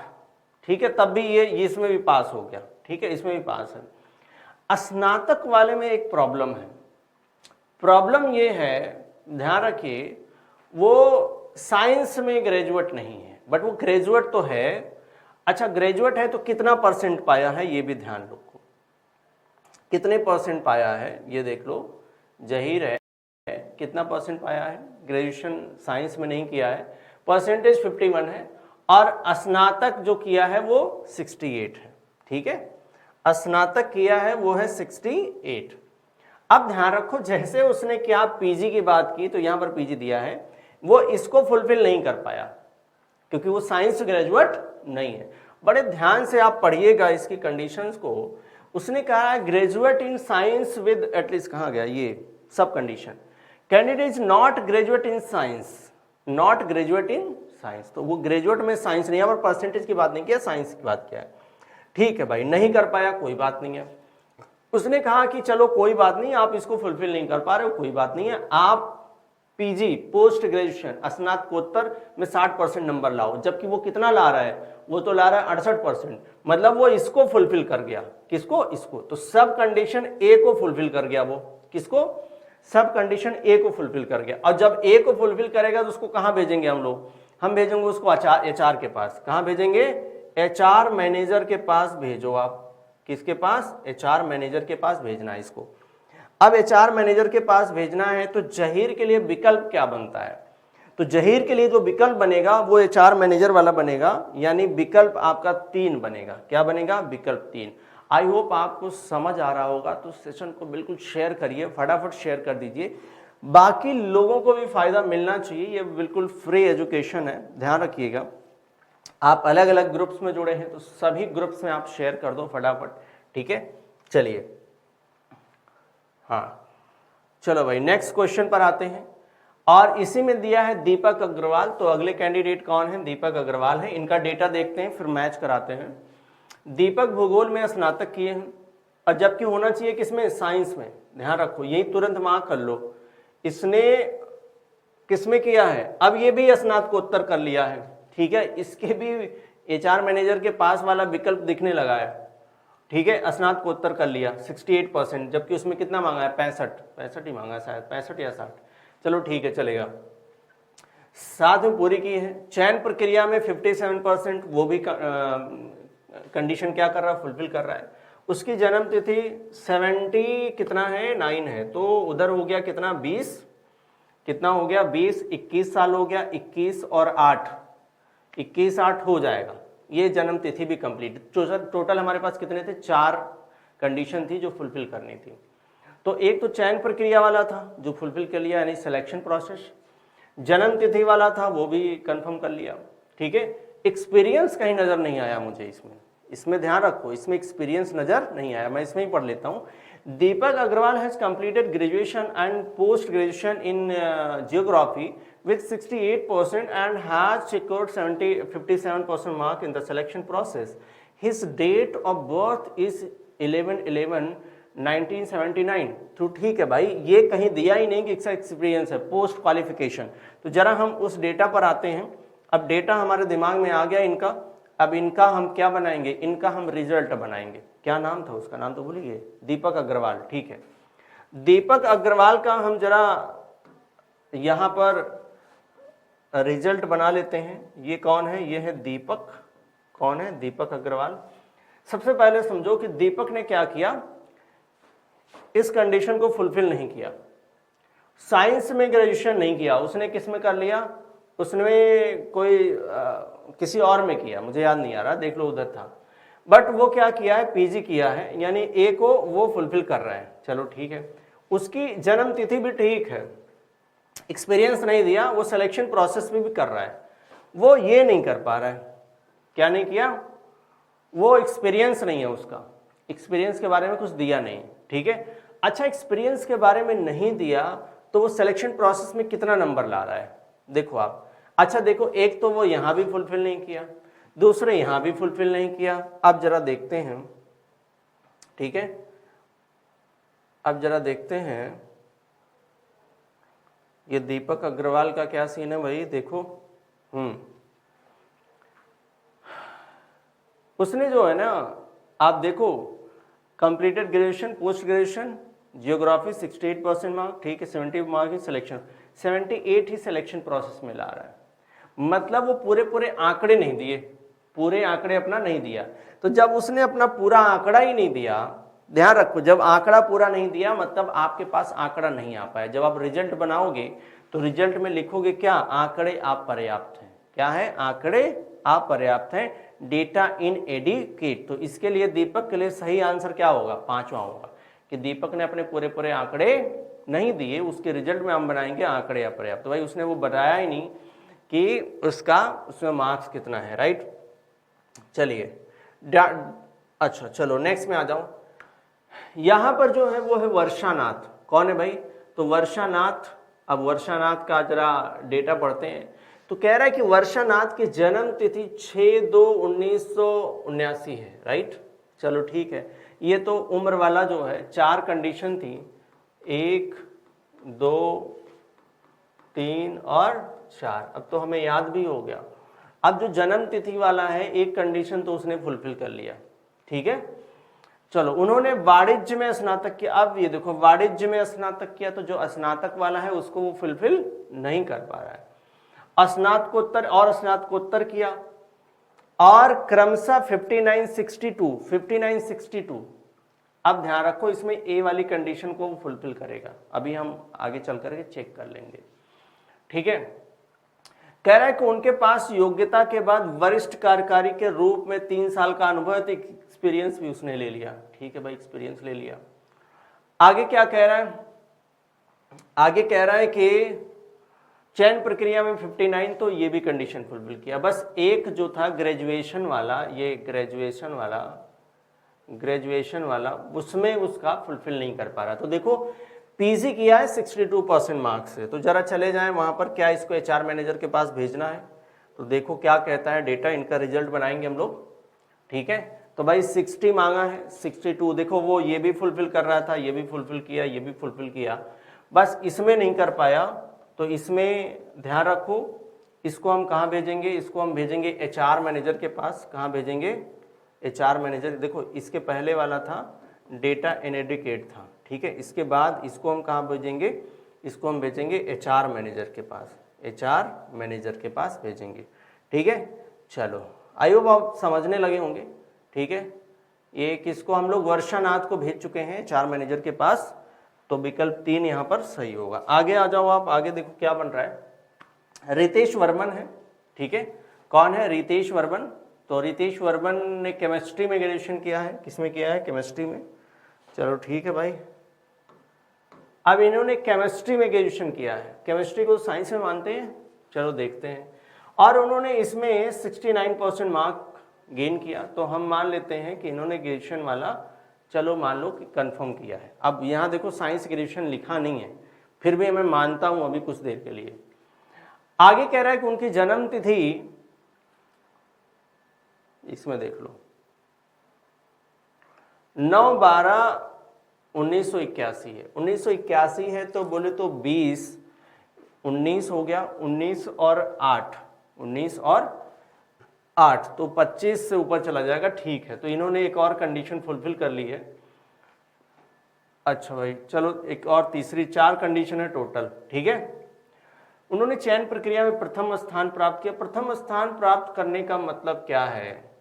ठीक है, तब भी ये इसमें भी पास हो गया, ठीक है, इसमें भी पास है। स्नातक वाले में एक प्रॉब्लम है, प्रॉब्लम ये है, ध्यान रखिए, वो साइंस में ग्रेजुएट नहीं है, बट वो ग्रेजुएट तो है। अच्छा, ग्रेजुएट है तो कितना परसेंट पाया है ये भी ध्यान रखो, कितने परसेंट पाया है ये देख लो। जहीर है, कितना परसेंट पाया है, ग्रेजुएशन साइंस में नहीं किया है, परसेंटेज 51 है, और स्नातक जो किया है वो 68 है, ठीक है, स्नातक किया है वो है 68। अब ध्यान रखो, जैसे उसने क्या पीजी की बात की, तो यहां पर पीजी दिया है, वो इसको फुलफिल नहीं कर पाया क्योंकि वो साइंस ग्रेजुएट नहीं है। बड़े ध्यान से आप पढ़िएगा इसकी कंडीशंस को। उसने कहा है graduate in science with at least, कहाँ गया ये सब condition, candidate is not graduate in science, not graduate in science, तो वो ग्रेजुएट में साइंस नहीं है, और परसेंटेज की बात नहीं किया, साइंस की बात किया है, ठीक है भाई, नहीं कर पाया कोई बात नहीं है। उसने कहा कि चलो कोई बात नहीं, आप इसको फुलफिल नहीं कर पा रहे हो, कोई बात नहीं है, आप पीजी पोस्ट ग्रेजुएशन स्नातकोत्तर में 60% नंबर लाओ, जबकि वो कितना ला रहा है, वो तो ला रहा है 68%, मतलब वो इसको फुलफिल कर गया, किसको, इसको, तो सब कंडीशन ए को फुलफिल कर गया, वो किसको, सब कंडीशन ए को फुलफिल कर गया। और जब ए को फुलफिल करेगा तो उसको कहां भेजेंगे हम लोग, हम भेजेंगे उसको एचआर के पास, कहां भेजेंगे, एचआर मैनेजर के पास भेजो आप, किसके पास, एचआर मैनेजर के पास भेजना है इसको। अब एचआर मैनेजर के पास भेजना है तो जहीर के लिए विकल्प क्या बनता है, तो जहीर के लिए जो विकल्प बनेगा वो एचआर मैनेजर वाला बनेगा, यानी विकल्प आपका 3 बनेगा, क्या बनेगा, विकल्प 3। आई होप आपको समझ आ रहा होगा, तो सेशन को बिल्कुल शेयर करिए, फटाफट शेयर कर दीजिए, बाकी लोगों को भी फायदा मिलना चाहिए, ये बिल्कुल फ्री एजुकेशन है, ध्यान रखिएगा। आप अलग अलग ग्रुप्स में जुड़े हैं तो सभी ग्रुप्स में आप शेयर कर दो फटाफट, ठीक है। चलिए, हाँ चलो भाई नेक्स्ट क्वेश्चन पर आते हैं, और इसी में दिया है दीपक अग्रवाल, तो अगले कैंडिडेट कौन है, दीपक अग्रवाल है। इनका डेटा देखते हैं फिर मैच कराते हैं। दीपक भूगोल में स्नातक किए हैं, और जबकि होना चाहिए किसमें, साइंस में, ध्यान रखो, यही तुरंत मार्क कर लो, इसने किसमें किया है, अब ये भी स्नातकोत्तर कर लिया है, ठीक है, इसके भी एचआर मैनेजर के पास वाला विकल्प दिखने लगा है, ठीक है, स्नातकोत्तर कर लिया 68%, जबकि उसमें कितना मांगा है, 65 ही मांगा है शायद, 65 या 60, चलो ठीक है चलेगा, साथ में पूरी की है। चयन प्रक्रिया में 57%, वो भी कंडीशन क्या कर रहा है, फुलफिल कर रहा है। उसकी जन्म तिथि 70 कितना है, 9 है, तो उधर हो गया कितना, 20, कितना हो गया, 20, 21 साल हो गया, 21 और 8, 21-8 हो जाएगा, ये जन्म तिथि भी कंप्लीट। टोटल हमारे पास कितने थे, 4 कंडीशन थी जो फुलफिल करनी थी। तो एक तो चयन प्रक्रिया वाला था जो फुलफिल कर लिया, यानी सिलेक्शन प्रोसेस, जन्म तिथि वाला था वो भी कंफर्म कर लिया, ठीक है। एक्सपीरियंस कहीं नजर नहीं आया मुझे इसमें ध्यान रखो, इसमें एक्सपीरियंस नजर नहीं आया, मैं इसमें ही पढ़ लेता हूँ। Deepak Agarwal has completed graduation and post graduation in geography with 68% and has secured 57% mark in the selection process. His date of birth is 11/11/1979। तो ठीक है भाई, ये कहीं दिया ही नहीं कि इसका एक्सपीरियंस है, पोस्ट क्वालिफिकेशन। तो जरा हम उस डेटा पर आते हैं। अब डेटा हमारे दिमाग में आ गया इनका, अब इनका हम क्या बनाएंगे, इनका हम रिजल्ट बनाएंगे। क्या नाम था उसका, नाम तो भूल गए, दीपक अग्रवाल, ठीक है। दीपक अग्रवाल का हम जरा यहां पर रिजल्ट बना लेते हैं। ये कौन है, ये है दीपक, कौन है, दीपक अग्रवाल। सबसे पहले समझो कि दीपक ने क्या किया, इस कंडीशन को फुलफिल नहीं किया, साइंस में ग्रेजुएशन नहीं किया, उसने किस में कर लिया, उसने कोई किसी और में किया, मुझे याद नहीं आ रहा, देख लो उधर था, बट वो क्या किया है, पीजी किया है, यानी ए को वो फुलफिल कर रहा है, चलो ठीक है। उसकी जन्म तिथि भी ठीक है, एक्सपीरियंस नहीं दिया, वो सिलेक्शन प्रोसेस में भी कर रहा है, वो ये नहीं कर पा रहा है, क्या नहीं किया, वो एक्सपीरियंस नहीं है उसका, एक्सपीरियंस के बारे में कुछ दिया नहीं, ठीक है। अच्छा, एक्सपीरियंस के बारे में नहीं दिया तो वो सिलेक्शन प्रोसेस में कितना नंबर ला रहा है, देखो आप। अच्छा देखो, एक तो वो यहां भी फुलफिल नहीं किया, दूसरे यहां भी फुलफिल नहीं किया। अब जरा देखते हैं, ठीक है, अब जरा देखते हैं ये दीपक अग्रवाल का क्या सीन है भाई, देखो। उसने जो है ना, आप देखो, completed graduation, post graduation, geography 68% mark, ठीक है, 70 मार्क की सिलेक्शन, 78 ही सिलेक्शन प्रोसेस में ला रहा है। मतलब वो पूरे पूरे आंकड़े नहीं दिए, पूरे आंकड़े अपना नहीं दिया। तो जब उसने अपना पूरा आंकड़ा ही नहीं दिया, ध्यान रखो, जब आंकड़ा पूरा नहीं दिया मतलब आपके पास आंकड़ा नहीं आ पाया। जब आप रिजल्ट बनाओगे तो रिजल्ट में लिखोगे क्या, आंकड़े आप पर्याप्त हैं। क्या है, आंकड़े आप पर्याप्त हैं, डेटा इन एडिकेट। तो इसके लिए दीपक के लिए सही आंसर क्या होगा, 5वां होगा, कि दीपक ने अपने पूरे पूरे आंकड़े नहीं दिए, उसके रिजल्ट में हम बनाएंगे आंकड़े अपर्याप्त। तो भाई उसने वो बताया ही नहीं कि उसमें मार्क्स कितना है, राइट। चलिए, अच्छा चलो नेक्स्ट में आ जाओ। यहां पर जो है वो है वर्षानाथ। कौन है भाई, तो वर्षानाथ। अब वर्षानाथ का जरा डेटा पढ़ते हैं। तो कह रहा है कि वर्षानाथ की जन्म तिथि 6/2/1979 है, राइट। चलो ठीक है, ये तो उम्र वाला जो है, 4 कंडीशन थी, 1 2 3 और 4। अब तो हमें याद भी हो गया। अब जो जन्म तिथि वाला है, एक कंडीशन तो उसने फुलफिल कर लिया, ठीक है। चलो, उन्होंने वाणिज्य में स्नातक किया। अब ये देखो, वाणिज्य में स्नातक किया तो जो स्नातक वाला है उसको वो फुलफिल नहीं कर पा रहा है। स्नातकोत्तर और स्नातकोत्तर किया, और क्रमशः 5962। अब ध्यान रखो, इसमें ए वाली कंडीशन को वो फुलफिल करेगा। अभी हम आगे चल करके चेक कर लेंगे, ठीक है। कह रहा है कि उनके पास योग्यता के बाद वरिष्ठ कार्यकारी के रूप में 3 साल का अनुभव है, तो एक्सपीरियंस भी उसने ले लिया, ठीक है भाई, एक्सपीरियंस ले लिया। आगे क्या कह रहा है, आगे कह रहा है कि चयन प्रक्रिया में 59, तो ये भी कंडीशन फुलफिल किया। बस एक जो था ग्रेजुएशन वाला, ये ग्रेजुएशन वाला उसमें उसका फुलफिल नहीं कर पा रहा। तो देखो, पीजी किया है 62% मार्क्स से। तो जरा चले जाएं वहां पर, क्या इसको एचआर मैनेजर के पास भेजना है। तो देखो क्या कहता है डेटा, इनका रिजल्ट बनाएंगे हम लोग, ठीक है। तो भाई 60 मांगा है, 62। देखो वो ये भी फुलफिल कर रहा था, ये भी फुलफिल किया, ये भी फुलफिल किया, बस इसमें नहीं कर पाया। तो इसमें ध्यान रखो, इसको हम कहाँ भेजेंगे, इसको हम भेजेंगे एचआर मैनेजर के पास। कहाँ भेजेंगे, एचआर मैनेजर। देखो, इसके पहले वाला था डेटा एनेडिकेट था, ठीक है। इसके बाद इसको हम कहाँ भेजेंगे, इसको हम भेजेंगे एचआर मैनेजर के पास, एचआर मैनेजर के पास भेजेंगे, ठीक है। चलो, आई होप आप समझने लगे होंगे, ठीक है। ये किसको, हम लोग वर्षानाथ को भेज चुके हैं एचआर मैनेजर के पास। तो विकल्प 3 यहां पर सही होगा। आगे आ जाओ आप, आगे देखो क्या बन रहा है। रितेश वर्मन है, ठीक है। कौन है, रितेश वर्मन। तो रितेश वर्मन ने केमिस्ट्री में ग्रेजुएशन किया है। किसमें किया है, केमिस्ट्री में। चलो ठीक है भाई। अब इन्होंने केमिस्ट्री में ग्रेजुएशन किया है, केमिस्ट्री को साइंस में मानते हैं, चलो देखते हैं। और उन्होंने इसमें 69% मार्क गेन किया। तो हम मान लेते हैं कि इन्होंने ग्रेजुएशन वाला, चलो मान लो कि कंफर्म किया है। अब यहाँ देखो साइंस ग्रेजुएशन लिखा नहीं है, फिर भी मैं मानता हूं अभी कुछ देर के लिए। आगे कह रहा है कि उनकी जन्म तिथि, इसमें देख लो, 9/12/1981 है। 1981 है तो बोले तो 20, 19 हो गया, 19 और 8, 19 और 8 तो 25 से ऊपर चला जाएगा, ठीक है। तो इन्होंने एक और कंडीशन फुलफिल कर ली है। अच्छा भाई, चलो एक और तीसरी, 4 कंडीशन है टोटल, ठीक है। उन्होंने चयन प्रक्रिया में प्रथम स्थान प्राप्त किया। प्रथम स्थान प्राप्त करने का मतलब क्या है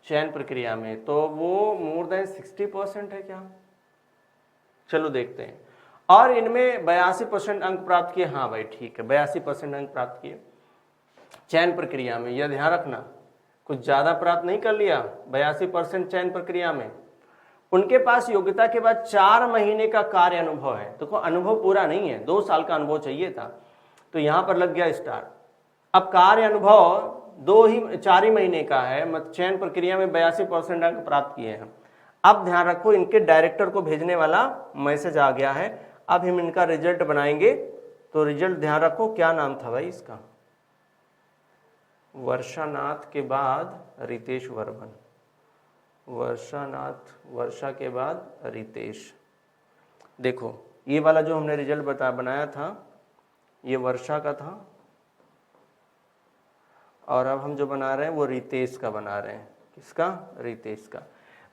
चयन प्रक्रिया में, तो वो मोर देन 60% है क्या, चलो देखते हैं। और इनमें 82% अंक प्राप्त किए। हाँ भाई ठीक है, 82% अंक प्राप्त किए चयन प्रक्रिया में। यह ध्यान रखना, कुछ ज्यादा प्राप्त नहीं कर लिया, 82% चयन प्रक्रिया में। उनके पास योग्यता के बाद 4 महीने का कार्य अनुभव है। देखो अनुभव पूरा नहीं है, 2 साल का अनुभव चाहिए था, तो यहां पर लग गया स्टार। अब कार्य अनुभव 4 ही महीने का है, मतलब चयन प्रक्रिया में 82% अंक प्राप्त किए हैं। अब ध्यान रखो, इनके डायरेक्टर को भेजने वाला मैसेज आ गया है। अब हम इनका रिजल्ट बनाएंगे। तो रिजल्ट ध्यान रखो, क्या नाम था भाई इसका, वर्षानाथ के बाद रितेश वर्मन, वर्षानाथ, वर्षा के बाद रितेश। देखो ये वाला जो हमने रिजल्ट बनाया था, ये वर्षा का था, और अब हम जो बना रहे हैं वो रितेश का बना रहे हैं। किसका? रितेश का।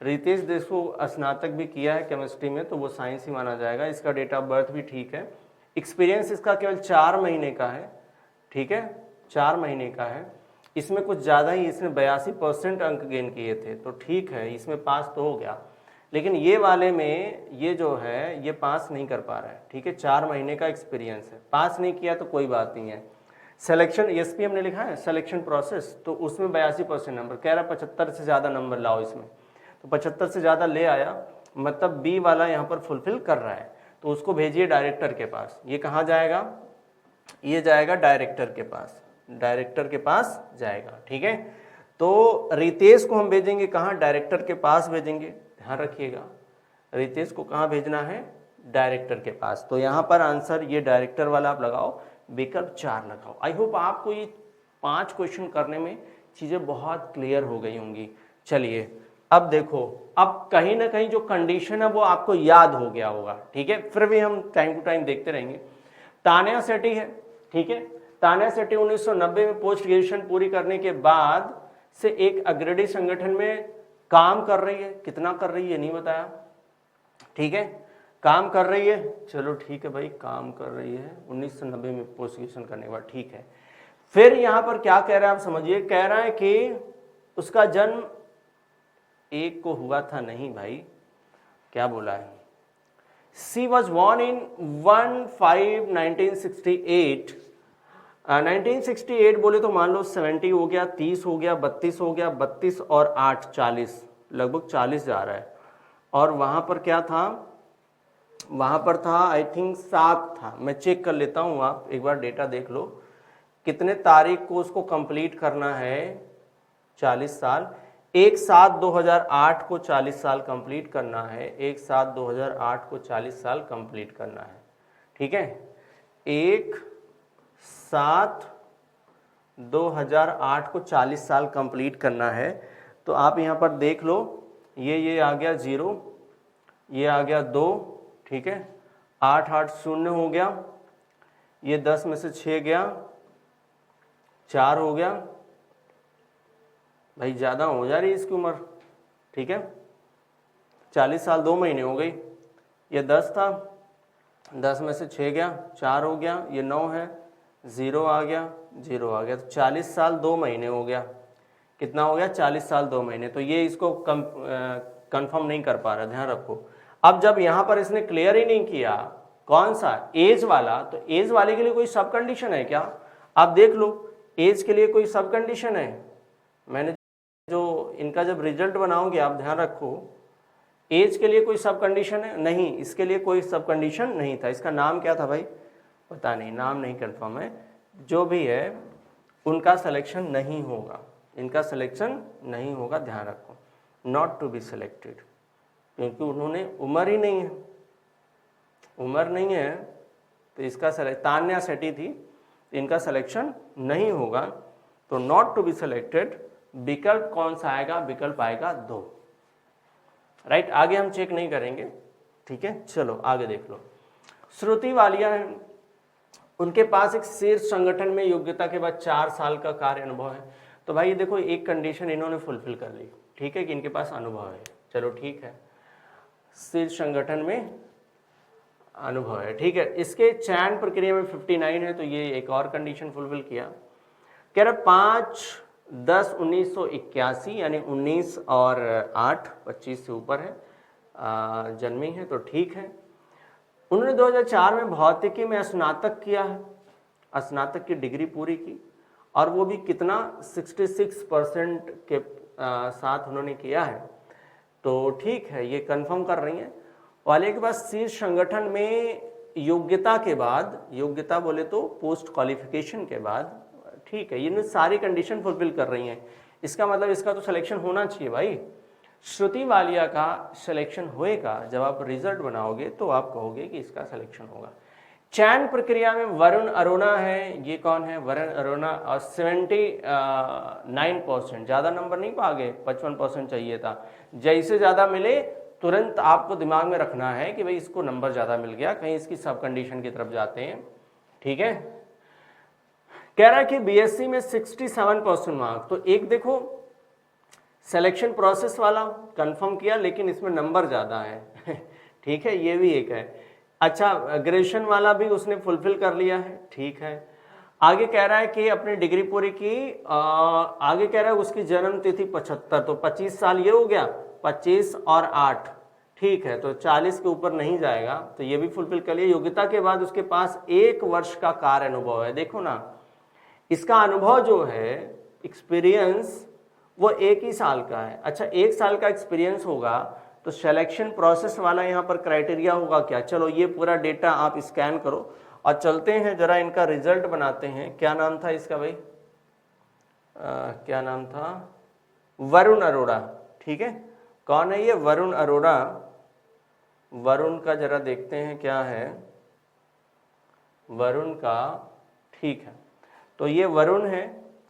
रितेश देखो स्नातक भी किया है केमिस्ट्री में, तो वो साइंस ही माना जाएगा। इसका डेट ऑफ बर्थ भी ठीक है। एक्सपीरियंस इसका केवल 4 महीने का है, ठीक है, 4 महीने का है। इसमें कुछ ज़्यादा ही, इसने 82% अंक गेन किए थे, तो ठीक है, इसमें पास तो हो गया। लेकिन ये वाले में ये जो है ये पास नहीं कर पा रहा है, ठीक है। 4 महीने का एक्सपीरियंस है, पास नहीं किया तो कोई बात नहीं है। सिलेक्शन एसपी हमने लिखा है सिलेक्शन प्रोसेस, तो उसमें 82% नंबर कह रहा है, 75 से ज़्यादा नंबर लाओ इसमें, तो 75 से ज़्यादा ले आया, मतलब बी वाला यहाँ पर फुलफिल कर रहा है, तो उसको भेजिए डायरेक्टर के पास। ये कहाँ जाएगा? ये जाएगा डायरेक्टर के पास, डायरेक्टर के पास जाएगा, ठीक है। तो रितेश को हम भेजेंगे कहाँ? डायरेक्टर के पास भेजेंगे, ध्यान रखिएगा। रितेश को कहाँ भेजना है? डायरेक्टर के पास। तो यहाँ पर आंसर ये डायरेक्टर वाला आप लगाओ, विकल्प 4 लगाओ। आई होप आपको ये 5 क्वेश्चन करने में चीज़ें बहुत क्लियर हो गई होंगी। चलिए अब देखो, अब कहीं ना कहीं जो कंडीशन है वो आपको याद हो गया होगा, ठीक है। फिर भी हम टाइम टू टाइम देखते रहेंगे। तान्या सेठी है, ठीक है। तान्या सेठी 1990 में पोस्ट ग्रेजुएशन पूरी करने के बाद से एक अग्रणी संगठन में काम कर रही है। कितना कर रही है नहीं बताया, ठीक है, काम कर रही है। चलो ठीक है भाई, काम कर रही है 1990 में पोस्ट ग्रेजुएशन करने के बाद, ठीक है। फिर यहां पर क्या कह रहा है आप समझिए, कह रहा है कि उसका जन्म 1 को हुआ था। नहीं भाई, क्या बोला है? She was born in 1/5/1968। 1968 बोले तो मान लो 70 हो गया, 30 हो गया, 32 हो गया, 32 और 8 40, लगभग 40 जा रहा है। और वहां पर क्या था? वहां पर था आई थिंक 7 था। मैं चेक कर लेता हूं, आप एक बार डेटा देख लो कितने तारीख को उसको कंप्लीट करना है। 40 साल, 1/7/2008 को 40 साल कंप्लीट करना है। 1/7/2008 को 40 साल कंप्लीट करना है, ठीक है। 1/7/2008 को 40 साल कंप्लीट करना है। तो आप यहाँ पर देख लो, ये आ गया 0, ये आ गया 2, ठीक है। 8 8 0 हो गया, ये 10 में से 6 गया, 4 हो गया। भाई ज़्यादा हो जा रही है इसकी उम्र, ठीक है। 40 साल 2 महीने हो गई। ये 10 था, 10 में से 6 गया, 4 हो गया, ये 9 है, 0 आ गया, 0 आ गया। तो 40 साल 2 महीने हो गया। कितना हो गया? 40 साल 2 महीने। तो ये इसको कंफर्म नहीं कर पा रहा, ध्यान रखो। अब जब यहाँ पर इसने क्लियर ही नहीं किया कौन सा एज वाला, तो एज वाले के लिए कोई सब कंडीशन है क्या? आप देख लो, एज के लिए कोई सब कंडीशन है? मैंने जो इनका जब रिजल्ट बनाओगे आप ध्यान रखो, एज के लिए कोई सब कंडीशन है? नहीं, इसके लिए कोई सब कंडीशन नहीं था। इसका नाम क्या था भाई? पता नहीं, नाम नहीं कंफर्म है। जो भी है उनका सिलेक्शन नहीं होगा, इनका सिलेक्शन नहीं होगा, ध्यान रखो। नॉट टू बी सिलेक्टेड, क्योंकि उन्होंने उम्र ही नहीं है, उम्र नहीं है। तो इसका तान्या सेठी थी, इनका सिलेक्शन नहीं होगा। तो नॉट टू बी सिलेक्टेड विकल्प कौन सा आएगा? विकल्प आएगा 2, राइट। आगे हम चेक नहीं करेंगे, ठीक है। चलो आगे देख लो। श्रुति वालिया है, उनके पास एक शीर्ष संगठन में योग्यता के बाद 4 साल का कार्य अनुभव है। तो भाई देखो, एक कंडीशन इन्होंने फुलफिल कर ली, ठीक है, कि इनके पास अनुभव है। चलो ठीक है, शीर्ष संगठन में अनुभव है, ठीक है। इसके चयन प्रक्रिया में 59 है, तो ये एक और कंडीशन फुलफिल किया। कह रहा 5/10/1981, यानी 19 और 8 25 से ऊपर है, जन्मी है, तो ठीक है। उन्होंने 2004 में भौतिकी में स्नातक किया है, स्नातक की डिग्री पूरी की, और वो भी कितना 66% के साथ उन्होंने किया है। तो ठीक है, ये कंफर्म कर रही हैं। वाले के पास शीर्ष संगठन में योग्यता के बाद, योग्यता बोले तो पोस्ट क्वालिफिकेशन के बाद, ठीक है, ये सारी कंडीशन फुलफिल कर रही हैं। इसका मतलब इसका तो सिलेक्शन होना चाहिए भाई। श्रुति वालिया का सिलेक्शन होएगा जब आप रिजल्ट बनाओगे, तो आप कहोगे कि इसका सिलेक्शन होगा। चयन प्रक्रिया में वरुण अरोड़ा है, ये कौन है? वरुण अरोड़ा, और 79%, ज़्यादा नंबर नहीं पा गए, 55% चाहिए था। जैसे ज़्यादा मिले तुरंत आपको दिमाग में रखना है कि भाई इसको नंबर ज़्यादा मिल गया, कहीं इसकी सब कंडीशन की तरफ जाते हैं, ठीक है। कह रहा है कि बीएससी में 67% मार्क्स, तो एक देखो सिलेक्शन प्रोसेस वाला कंफर्म किया, लेकिन इसमें नंबर ज़्यादा है ठीक है, ये भी एक है। अच्छा, ग्रेजुएशन वाला भी उसने फुलफिल कर लिया है, ठीक है। आगे कह रहा है कि अपनी डिग्री पूरी की, आगे कह रहा है उसकी जन्म तिथि 75, तो 25 साल ये हो गया, 25 और 8, ठीक है, तो 40 के ऊपर नहीं जाएगा, तो ये भी फुलफिल कर लिया। योग्यता के बाद उसके पास 1 वर्ष का कार्य अनुभव है। देखो ना, इसका अनुभव जो है, एक्सपीरियंस, वो 1 ही साल का है। अच्छा, 1 साल का एक्सपीरियंस होगा तो सिलेक्शन प्रोसेस वाला यहाँ पर क्राइटेरिया होगा क्या? चलो ये पूरा डेटा आप स्कैन करो और चलते हैं जरा इनका रिजल्ट बनाते हैं। क्या नाम था इसका भाई? क्या नाम था? वरुण अरोड़ा, ठीक है। कौन है ये? वरुण अरोड़ा। वरुण का जरा देखते हैं क्या है वरुण का, ठीक है। तो ये वरुण है,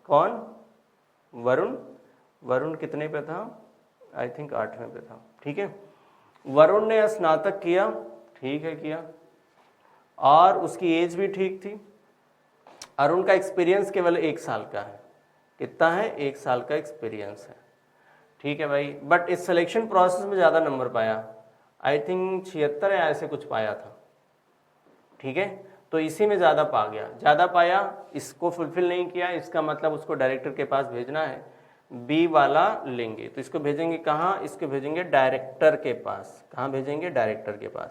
कौन? वरुण कितने पे था? आई थिंक 8वें पे था, ठीक है। वरुण ने स्नातक किया, ठीक है, किया, और उसकी एज भी ठीक थी। अरुण का एक्सपीरियंस केवल 1 साल का है। कितना है? 1 साल का एक्सपीरियंस है, ठीक है भाई। बट इस सिलेक्शन प्रोसेस में ज़्यादा नंबर पाया, आई थिंक 76 या ऐसे कुछ पाया था, ठीक है। तो इसी में ज़्यादा पा गया, ज़्यादा पाया, इसको फुलफिल नहीं किया, इसका मतलब उसको डायरेक्टर के पास भेजना है। बी वाला लेंगे तो इसको भेजेंगे कहाँ? इसको भेजेंगे डायरेक्टर के पास। कहाँ भेजेंगे? डायरेक्टर के पास,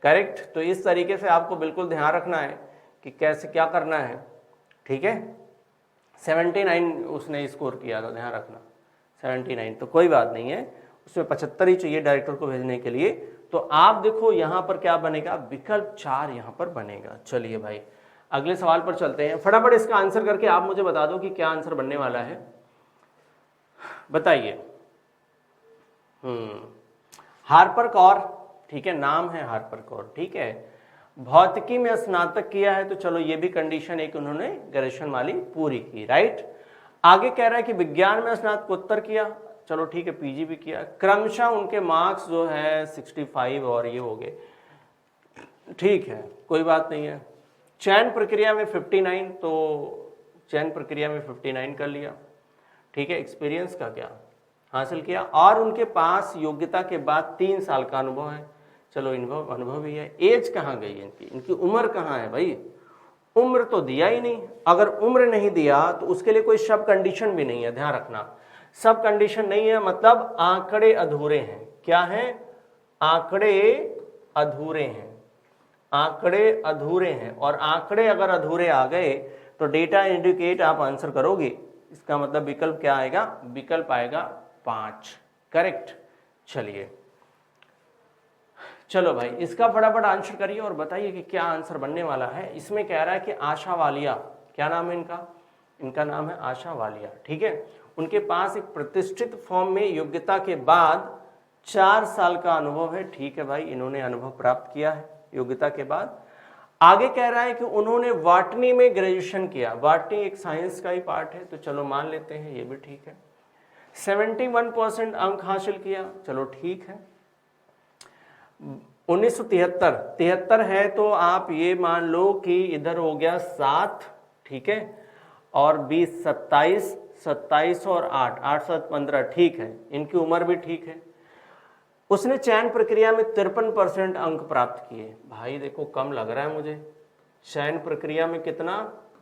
करेक्ट। तो इस तरीके से आपको बिल्कुल ध्यान रखना है कि कैसे क्या करना है, ठीक है। 79 उसने स्कोर किया था, ध्यान रखना 79, तो कोई बात नहीं है, उसमें 75 ही चाहिए डायरेक्टर को भेजने के लिए। तो आप देखो यहाँ पर क्या बनेगा? विकल्प 4 यहाँ पर बनेगा। चलिए भाई अगले सवाल पर चलते हैं। फटाफट इसका आंसर करके आप मुझे बता दो कि क्या आंसर बनने वाला है, बताइए। हार्पर कौर, ठीक है, नाम है हार्पर कौर, ठीक है। भौतिकी में स्नातक किया है, तो चलो ये भी कंडीशन एक उन्होंने ग्रेजुएशन वाली पूरी की, राइट। आगे कह रहा है कि विज्ञान में स्नातकोत्तर किया, चलो ठीक है, पीजी भी किया। क्रमशः उनके मार्क्स जो है 65 और ये हो गए, ठीक है, कोई बात नहीं है। चयन प्रक्रिया में 59, तो चयन प्रक्रिया में 59 कर लिया, ठीक है। एक्सपीरियंस का क्या हासिल किया, और उनके पास योग्यता के बाद 3 साल का अनुभव है, चलो अनुभव भी है। एज कहाँ गई इनकी उम्र कहाँ है भाई? उम्र तो दिया ही नहीं। अगर उम्र नहीं दिया तो उसके लिए कोई सब कंडीशन भी नहीं है, ध्यान रखना। सब कंडीशन नहीं है मतलब आंकड़े अधूरे हैं। क्या है? आंकड़े अधूरे हैं, आंकड़े अधूरे हैं। और आंकड़े अगर अधूरे आ गए तो डेटा इंडिकेट आप आंसर करोगे, इसका मतलब विकल्प क्या आएगा? विकल्प आएगा 5, करेक्ट। चलिए चलो भाई इसका फटाफट आंसर करिए और बताइए कि क्या आंसर बनने वाला है। इसमें कह रहा है कि आशा वालिया, क्या नाम है इनका नाम है आशा वालिया, ठीक है। उनके पास एक प्रतिष्ठित फॉर्म में योग्यता के बाद 4 साल का अनुभव है, ठीक है भाई, इन्होंने अनुभव प्राप्त किया है योग्यता के बाद। आगे कह रहा है कि उन्होंने बॉटनी में ग्रेजुएशन किया, बॉटनी एक साइंस का ही पार्ट है, तो चलो मान लेते हैं ये भी ठीक है। 71% अंक हासिल किया, चलो ठीक है। 1973 है तो आप ये मान लो कि इधर हो गया 7, ठीक है, और 20 27 और 8 7 15, ठीक है, इनकी उम्र भी ठीक है। उसने चयन प्रक्रिया में 53% अंक प्राप्त किए। भाई देखो कम लग रहा है मुझे, चयन प्रक्रिया में कितना?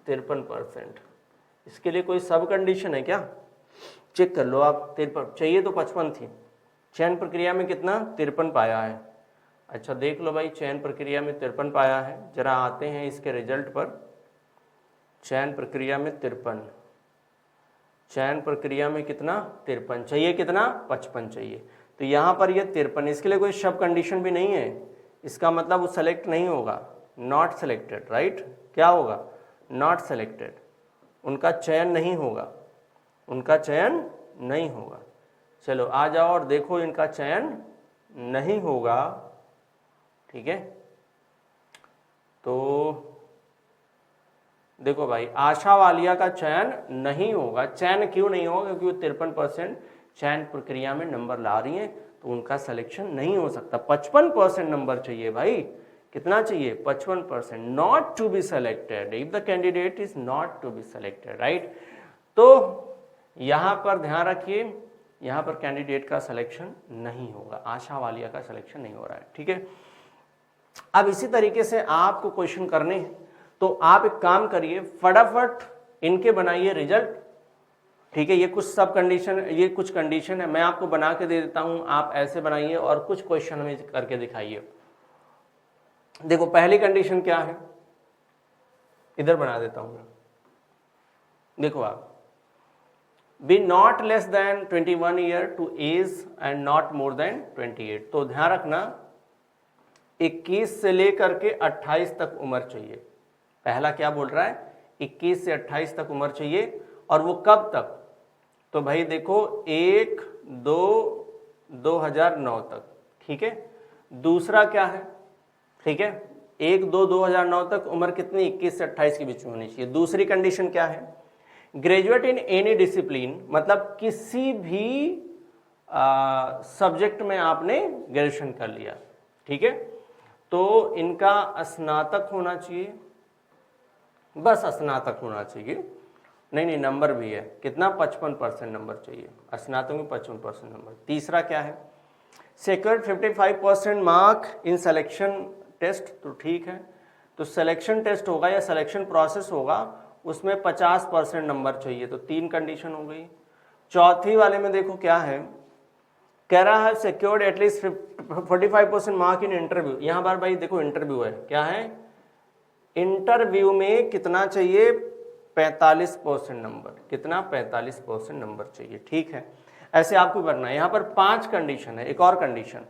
53%। इसके लिए कोई सब कंडीशन है क्या? चेक कर लो आप। 53 चाहिए तो 55 थी, चयन प्रक्रिया में कितना? 53 पाया है। अच्छा देख लो भाई, चयन प्रक्रिया में 53 पाया है। जरा आते हैं इसके रिजल्ट पर। चयन प्रक्रिया में 53, चयन प्रक्रिया में कितना? 53 चाहिए, कितना? 55 चाहिए। तो यहाँ पर ये 53, इसके लिए कोई सब कंडीशन भी नहीं है, इसका मतलब वो सेलेक्ट नहीं होगा, नॉट सेलेक्टेड, राइट। क्या होगा? नॉट सेलेक्टेड, उनका चयन नहीं होगा, उनका चयन नहीं होगा। चलो आ जाओ और देखो, इनका चयन नहीं होगा, ठीक है। तो देखो भाई, आशा वालिया का चयन नहीं होगा। चयन क्यों नहीं होगा? क्योंकि वो 53% चयन प्रक्रिया में नंबर ला रही हैं, तो उनका सिलेक्शन नहीं हो सकता। 55% नंबर चाहिए भाई, कितना चाहिए? 55%, not to be selected if the candidate is not to be selected, right. तो यहां पर ध्यान रखिए यहाँ पर कैंडिडेट का सिलेक्शन नहीं होगा, आशा वालिया का सिलेक्शन नहीं हो रहा है। ठीक है, अब इसी तरीके से आपको क्वेश्चन करने हैं, तो आप एक काम करिए, फटाफट इनके बनाइए रिजल्ट। ठीक है, ये कुछ सब कंडीशन, ये कुछ कंडीशन है, मैं आपको बना के दे देता हूं, आप ऐसे बनाइए और कुछ क्वेश्चन में करके दिखाइए। देखो पहली कंडीशन क्या है, इधर बना देता हूं मैं। देखो आप, be not less than 21 year to age and not more than 28। तो ध्यान रखना 21 से लेकर के 28 तक उम्र चाहिए। पहला क्या बोल रहा है, 21 से 28 तक उम्र चाहिए, और वो कब तक, तो भाई देखो 1/2/2009 तक। ठीक है, दूसरा क्या है, ठीक है, 1/2/2009 तक उम्र कितनी, 21 से 28 के बीच में होनी चाहिए। दूसरी कंडीशन क्या है, ग्रेजुएट इन एनी डिसिप्लिन, मतलब किसी भी सब्जेक्ट में आपने ग्रेजुएशन कर लिया। ठीक है, तो इनका स्नातक होना चाहिए, बस स्नातक होना चाहिए, नहीं नंबर भी है, कितना 55% नंबर चाहिए, स्नातक में 55% नंबर। तीसरा क्या है, secured 55% mark in selection test, तो ठीक है, तो सिलेक्शन टेस्ट होगा या सिलेक्शन प्रोसेस होगा, उसमें 50% नंबर चाहिए, तो 3 कंडीशन हो गई। चौथी वाले में देखो क्या है, कह रहा है secured at least 45% mark in interview. यहाँ बार भाई देखो इंटरव्यू है, क्या है, इंटरव्यू में कितना चाहिए, 45% नंबर, कितना 45% नंबर चाहिए। ठीक है, ऐसे आपको करना है। यहाँ पर 5 कंडीशन है, एक और condition,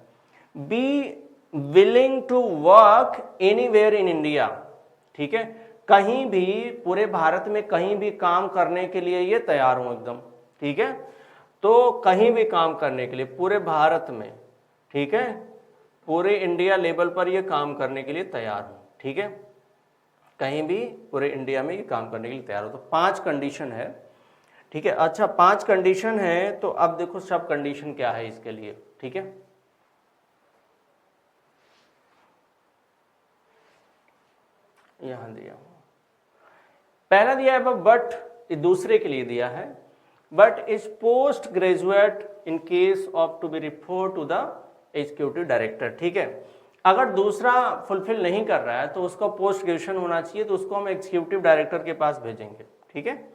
be willing to work anywhere in India. ठीक है, कहीं भी पूरे भारत में कहीं भी काम करने के लिए ये तैयार हो एकदम। ठीक है, तो कहीं भी काम करने के लिए पूरे भारत में, ठीक है, पूरे इंडिया लेवल पर ये काम करने के लिए तैयार हो। ठीक है, कहीं भी पूरे इंडिया में ये काम करने के लिए तैयार हो। तो 5 कंडीशन है। ठीक है, अच्छा 5 कंडीशन है, तो अब देखो सब कंडीशन क्या है इसके लिए। ठीक है, यहां दिया पहला दिया है, बट दूसरे के लिए दिया है, but is post graduate in case of to be refer to the executive director. ठीक है, अगर दूसरा फुलफिल नहीं कर रहा है तो उसका पोस्ट ग्रेजुएशन होना चाहिए, तो उसको हम एग्जीक्यूटिव डायरेक्टर के पास भेजेंगे। ठीक है,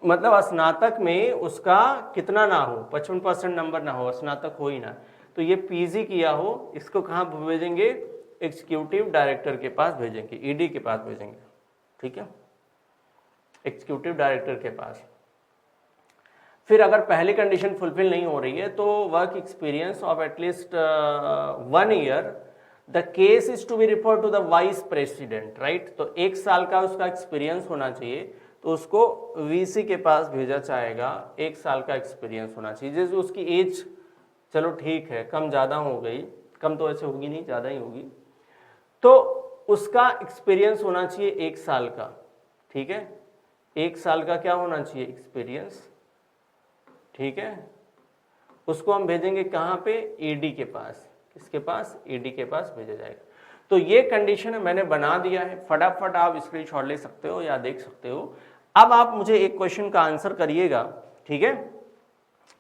मतलब स्नातक में उसका कितना ना हो, 55% नंबर ना हो, स्नातक हो ही ना, तो ये पीजी किया हो, इसको कहाँ भेजेंगे, एग्जीक्यूटिव डायरेक्टर के पास भेजेंगे, ईडी के पास भेजेंगे। ठीक है, एग्जीक्यूटिव डायरेक्टर के पास। फिर अगर पहली कंडीशन फुलफिल नहीं हो रही है तो work experience of at least 1 year, the case is to be refer to the vice president. Right, तो 1 साल का उसका एक्सपीरियंस होना चाहिए, तो उसको वीसी के पास भेजा जाएगा। 1 साल का एक्सपीरियंस होना चाहिए, जैसे उसकी एज चलो ठीक है कम ज़्यादा हो गई, कम तो ऐसे होगी नहीं, ज़्यादा ही होगी, तो उसका एक्सपीरियंस होना चाहिए 1 साल का। ठीक है, 1 साल का क्या होना चाहिए, एक्सपीरियंस। ठीक है, उसको हम भेजेंगे कहाँ पे, ईडी के पास। किसके पास, ईडी के पास भेजा जाएगा। तो ये कंडीशन है, मैंने बना दिया है, फटाफट आप स्क्रीनशॉट ले सकते हो या देख सकते हो। अब आप मुझे एक क्वेश्चन का आंसर करिएगा। ठीक है,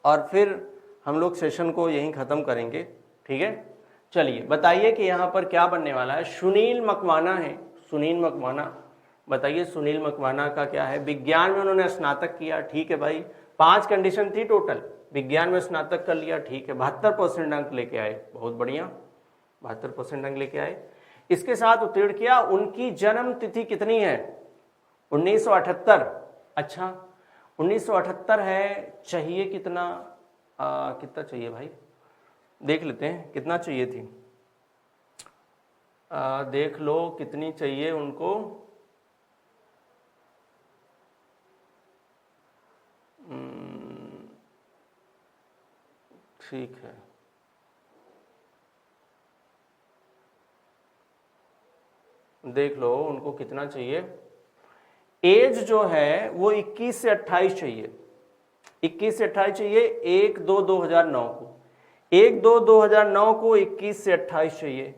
और फिर हम लोग सेशन को यहीं खत्म करेंगे। ठीक है, चलिए बताइए कि यहाँ पर क्या बनने वाला है। सुनील मकवाना है, सुनील मकवाना, बताइए सुनील मकवाना का क्या है, विज्ञान में उन्होंने स्नातक किया। ठीक है भाई, 5 कंडीशन थी टोटल, विज्ञान में स्नातक कर लिया। ठीक है, 72% अंक लेके आए, बहुत बढ़िया, 72% अंक लेके आए। इसके साथ उत्तीर्ण किया। उनकी जन्म तिथि कितनी है, 1978। अच्छा 1978 है, चाहिए कितना, कितना चाहिए भाई, देख लेते हैं कितना चाहिए थी, देख लो कितनी चाहिए उनको। ठीक है, देख लो उनको कितना चाहिए। एज जो है वो 21 से 28 चाहिए, 21 से 28 चाहिए। 1/2/2009 को, 1/2/2009 को 21 से 28 चाहिए,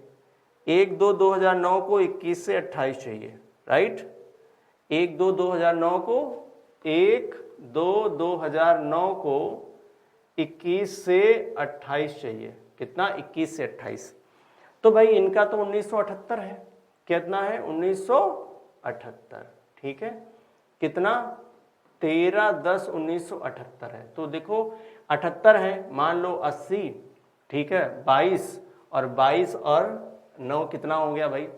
1/2/2009 को 21 से 28 चाहिए। राइट, 1/2/2009 को, 1/2/2009 को 21 से 28 चाहिए। कितना? 21 से 28। तो भाई इनका तो 1978 है। कितना है? 1978। ठीक है, कितना? 13/10/1978 है। तो देखो 78 है, मान लो 80, ठीक है, 22 और 9 कितना हो गया भाई?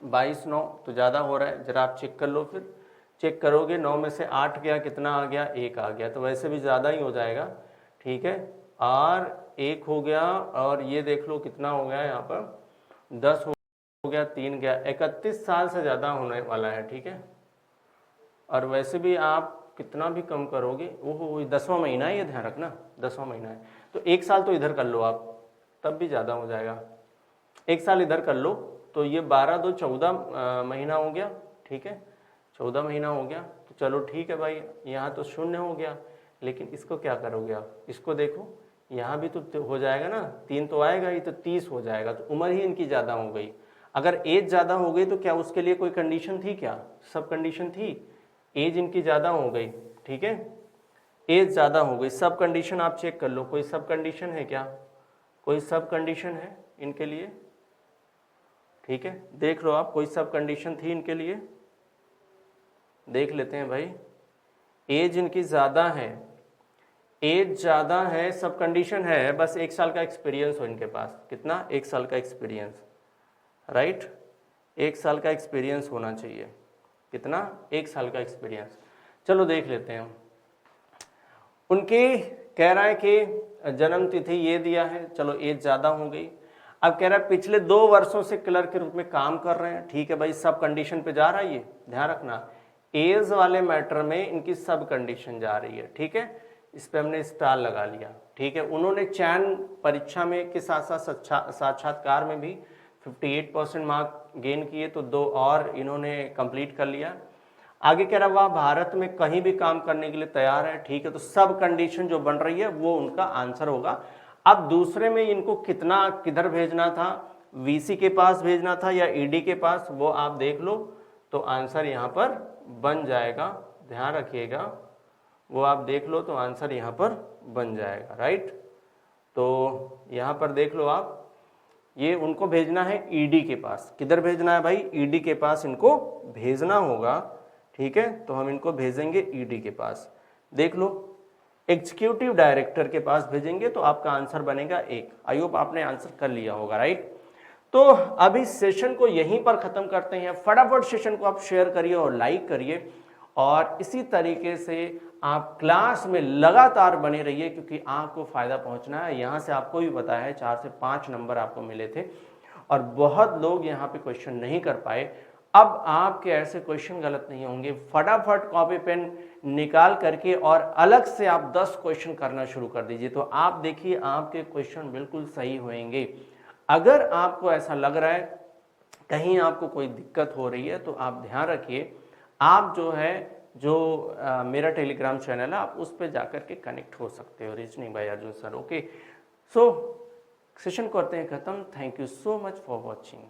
22 9 तो ज़्यादा हो रहा है, जरा आप चेक कर लो। फिर चेक करोगे 9 में से 8 गया, कितना आ गया? 1 आ गया, तो वैसे भी ज़्यादा ही हो जाएगा। ठीक है, और 1 हो गया, और ये देख लो कितना हो गया यहाँ पर? 10 हो गया, 3 गया, 31 साल से ज़्यादा होने वाला है। ठीक है, और वैसे भी आप कितना भी कम करोगे, वो 10वां महीना है, ये ध्यान रखना 10वां महीना है, तो 1 साल तो इधर कर लो आप, तब भी ज़्यादा हो जाएगा। 1 साल इधर कर लो, तो ये 12 2 14 महीना हो गया। ठीक है, 14 महीना हो गया। तो चलो ठीक है भाई, यहाँ तो 0 हो गया, लेकिन इसको क्या करोगे आप? इसको देखो, यहाँ भी तो हो जाएगा ना, 3 तो आएगा ही, तो 30 हो जाएगा। तो उम्र ही इनकी ज़्यादा हो गई। अगर एज ज़्यादा हो गई तो क्या उसके लिए कोई कंडीशन थी? क्या सब कंडीशन थी? एज इनकी ज़्यादा हो गई। ठीक है, एज ज़्यादा हो गई, सब कंडीशन आप चेक कर लो। कोई सब कंडीशन है क्या? कोई सब कंडीशन है इनके लिए? ठीक है, देख लो आप, कोई सब कंडीशन थी इनके लिए? देख लेते हैं भाई। एज इनकी ज़्यादा है, एज ज़्यादा है, सब कंडीशन है, बस 1 साल का एक्सपीरियंस हो इनके पास। कितना? 1 साल का एक्सपीरियंस, राइट? 1 साल का एक्सपीरियंस होना चाहिए। कितना? 1 साल का एक्सपीरियंस। चलो देख लेते हैं। उनके कह रहा है कि जन्म तिथि ये दिया है, चलो एज ज़्यादा हो गई। अब कह रहा है पिछले 2 वर्षों से क्लर्क के रूप में काम कर रहे हैं। ठीक है भाई, सब कंडीशन पे जा रहा है, ये ध्यान रखना। एज वाले मैटर में इनकी सब कंडीशन जा रही है। ठीक है, इस पे हमने स्टार लगा लिया। ठीक है, उन्होंने चयन परीक्षा में के साथ साथ साक्षात्कार में भी 58% मार्क गेन किए, तो 2 और इन्होंने कंप्लीट कर लिया। आगे कह रहा वह भारत में कहीं भी काम करने के लिए तैयार है। ठीक है, तो सब कंडीशन जो बन रही है वो उनका आंसर होगा। अब दूसरे में इनको कितना किधर भेजना था? वीसी के पास भेजना था या ईडी के पास, वो आप देख लो, तो आंसर यहाँ पर बन जाएगा। ध्यान रखिएगा, वो आप देख लो तो आंसर यहाँ पर बन जाएगा, राइट? तो यहाँ पर देख लो आप, ये उनको भेजना है ईडी के पास। किधर भेजना है भाई? ईडी के पास इनको भेजना होगा। ठीक है, तो हम इनको भेजेंगे ईडी के पास। देख लो, एग्जीक्यूटिव डायरेक्टर के पास भेजेंगे तो आपका आंसर बनेगा 1। आई होप आपने आंसर कर लिया होगा, राइट? तो अभी सेशन को यहीं पर खत्म करते हैं। फटाफट सेशन को आप शेयर करिए और लाइक करिए, और इसी तरीके से आप क्लास में लगातार बने रहिए, क्योंकि आपको फायदा पहुंचना है। यहाँ से आपको भी पता है 4 से 5 नंबर आपको मिले थे, और बहुत लोग यहाँ पे क्वेश्चन नहीं कर पाए। अब आपके ऐसे क्वेश्चन गलत नहीं होंगे। फटाफट कॉपी पेन निकाल करके और अलग से आप 10 क्वेश्चन करना शुरू कर दीजिए, तो आप देखिए आपके क्वेश्चन बिल्कुल सही होंगे। अगर आपको ऐसा लग रहा है कहीं आपको कोई दिक्कत हो रही है, तो आप ध्यान रखिए, आप जो मेरा टेलीग्राम चैनल है, आप उस पर जाकर के कनेक्ट हो सकते हो, reasoning bye Arjun sir. Okay, सो सेशन करते हैं खत्म। Thank you so much for watching.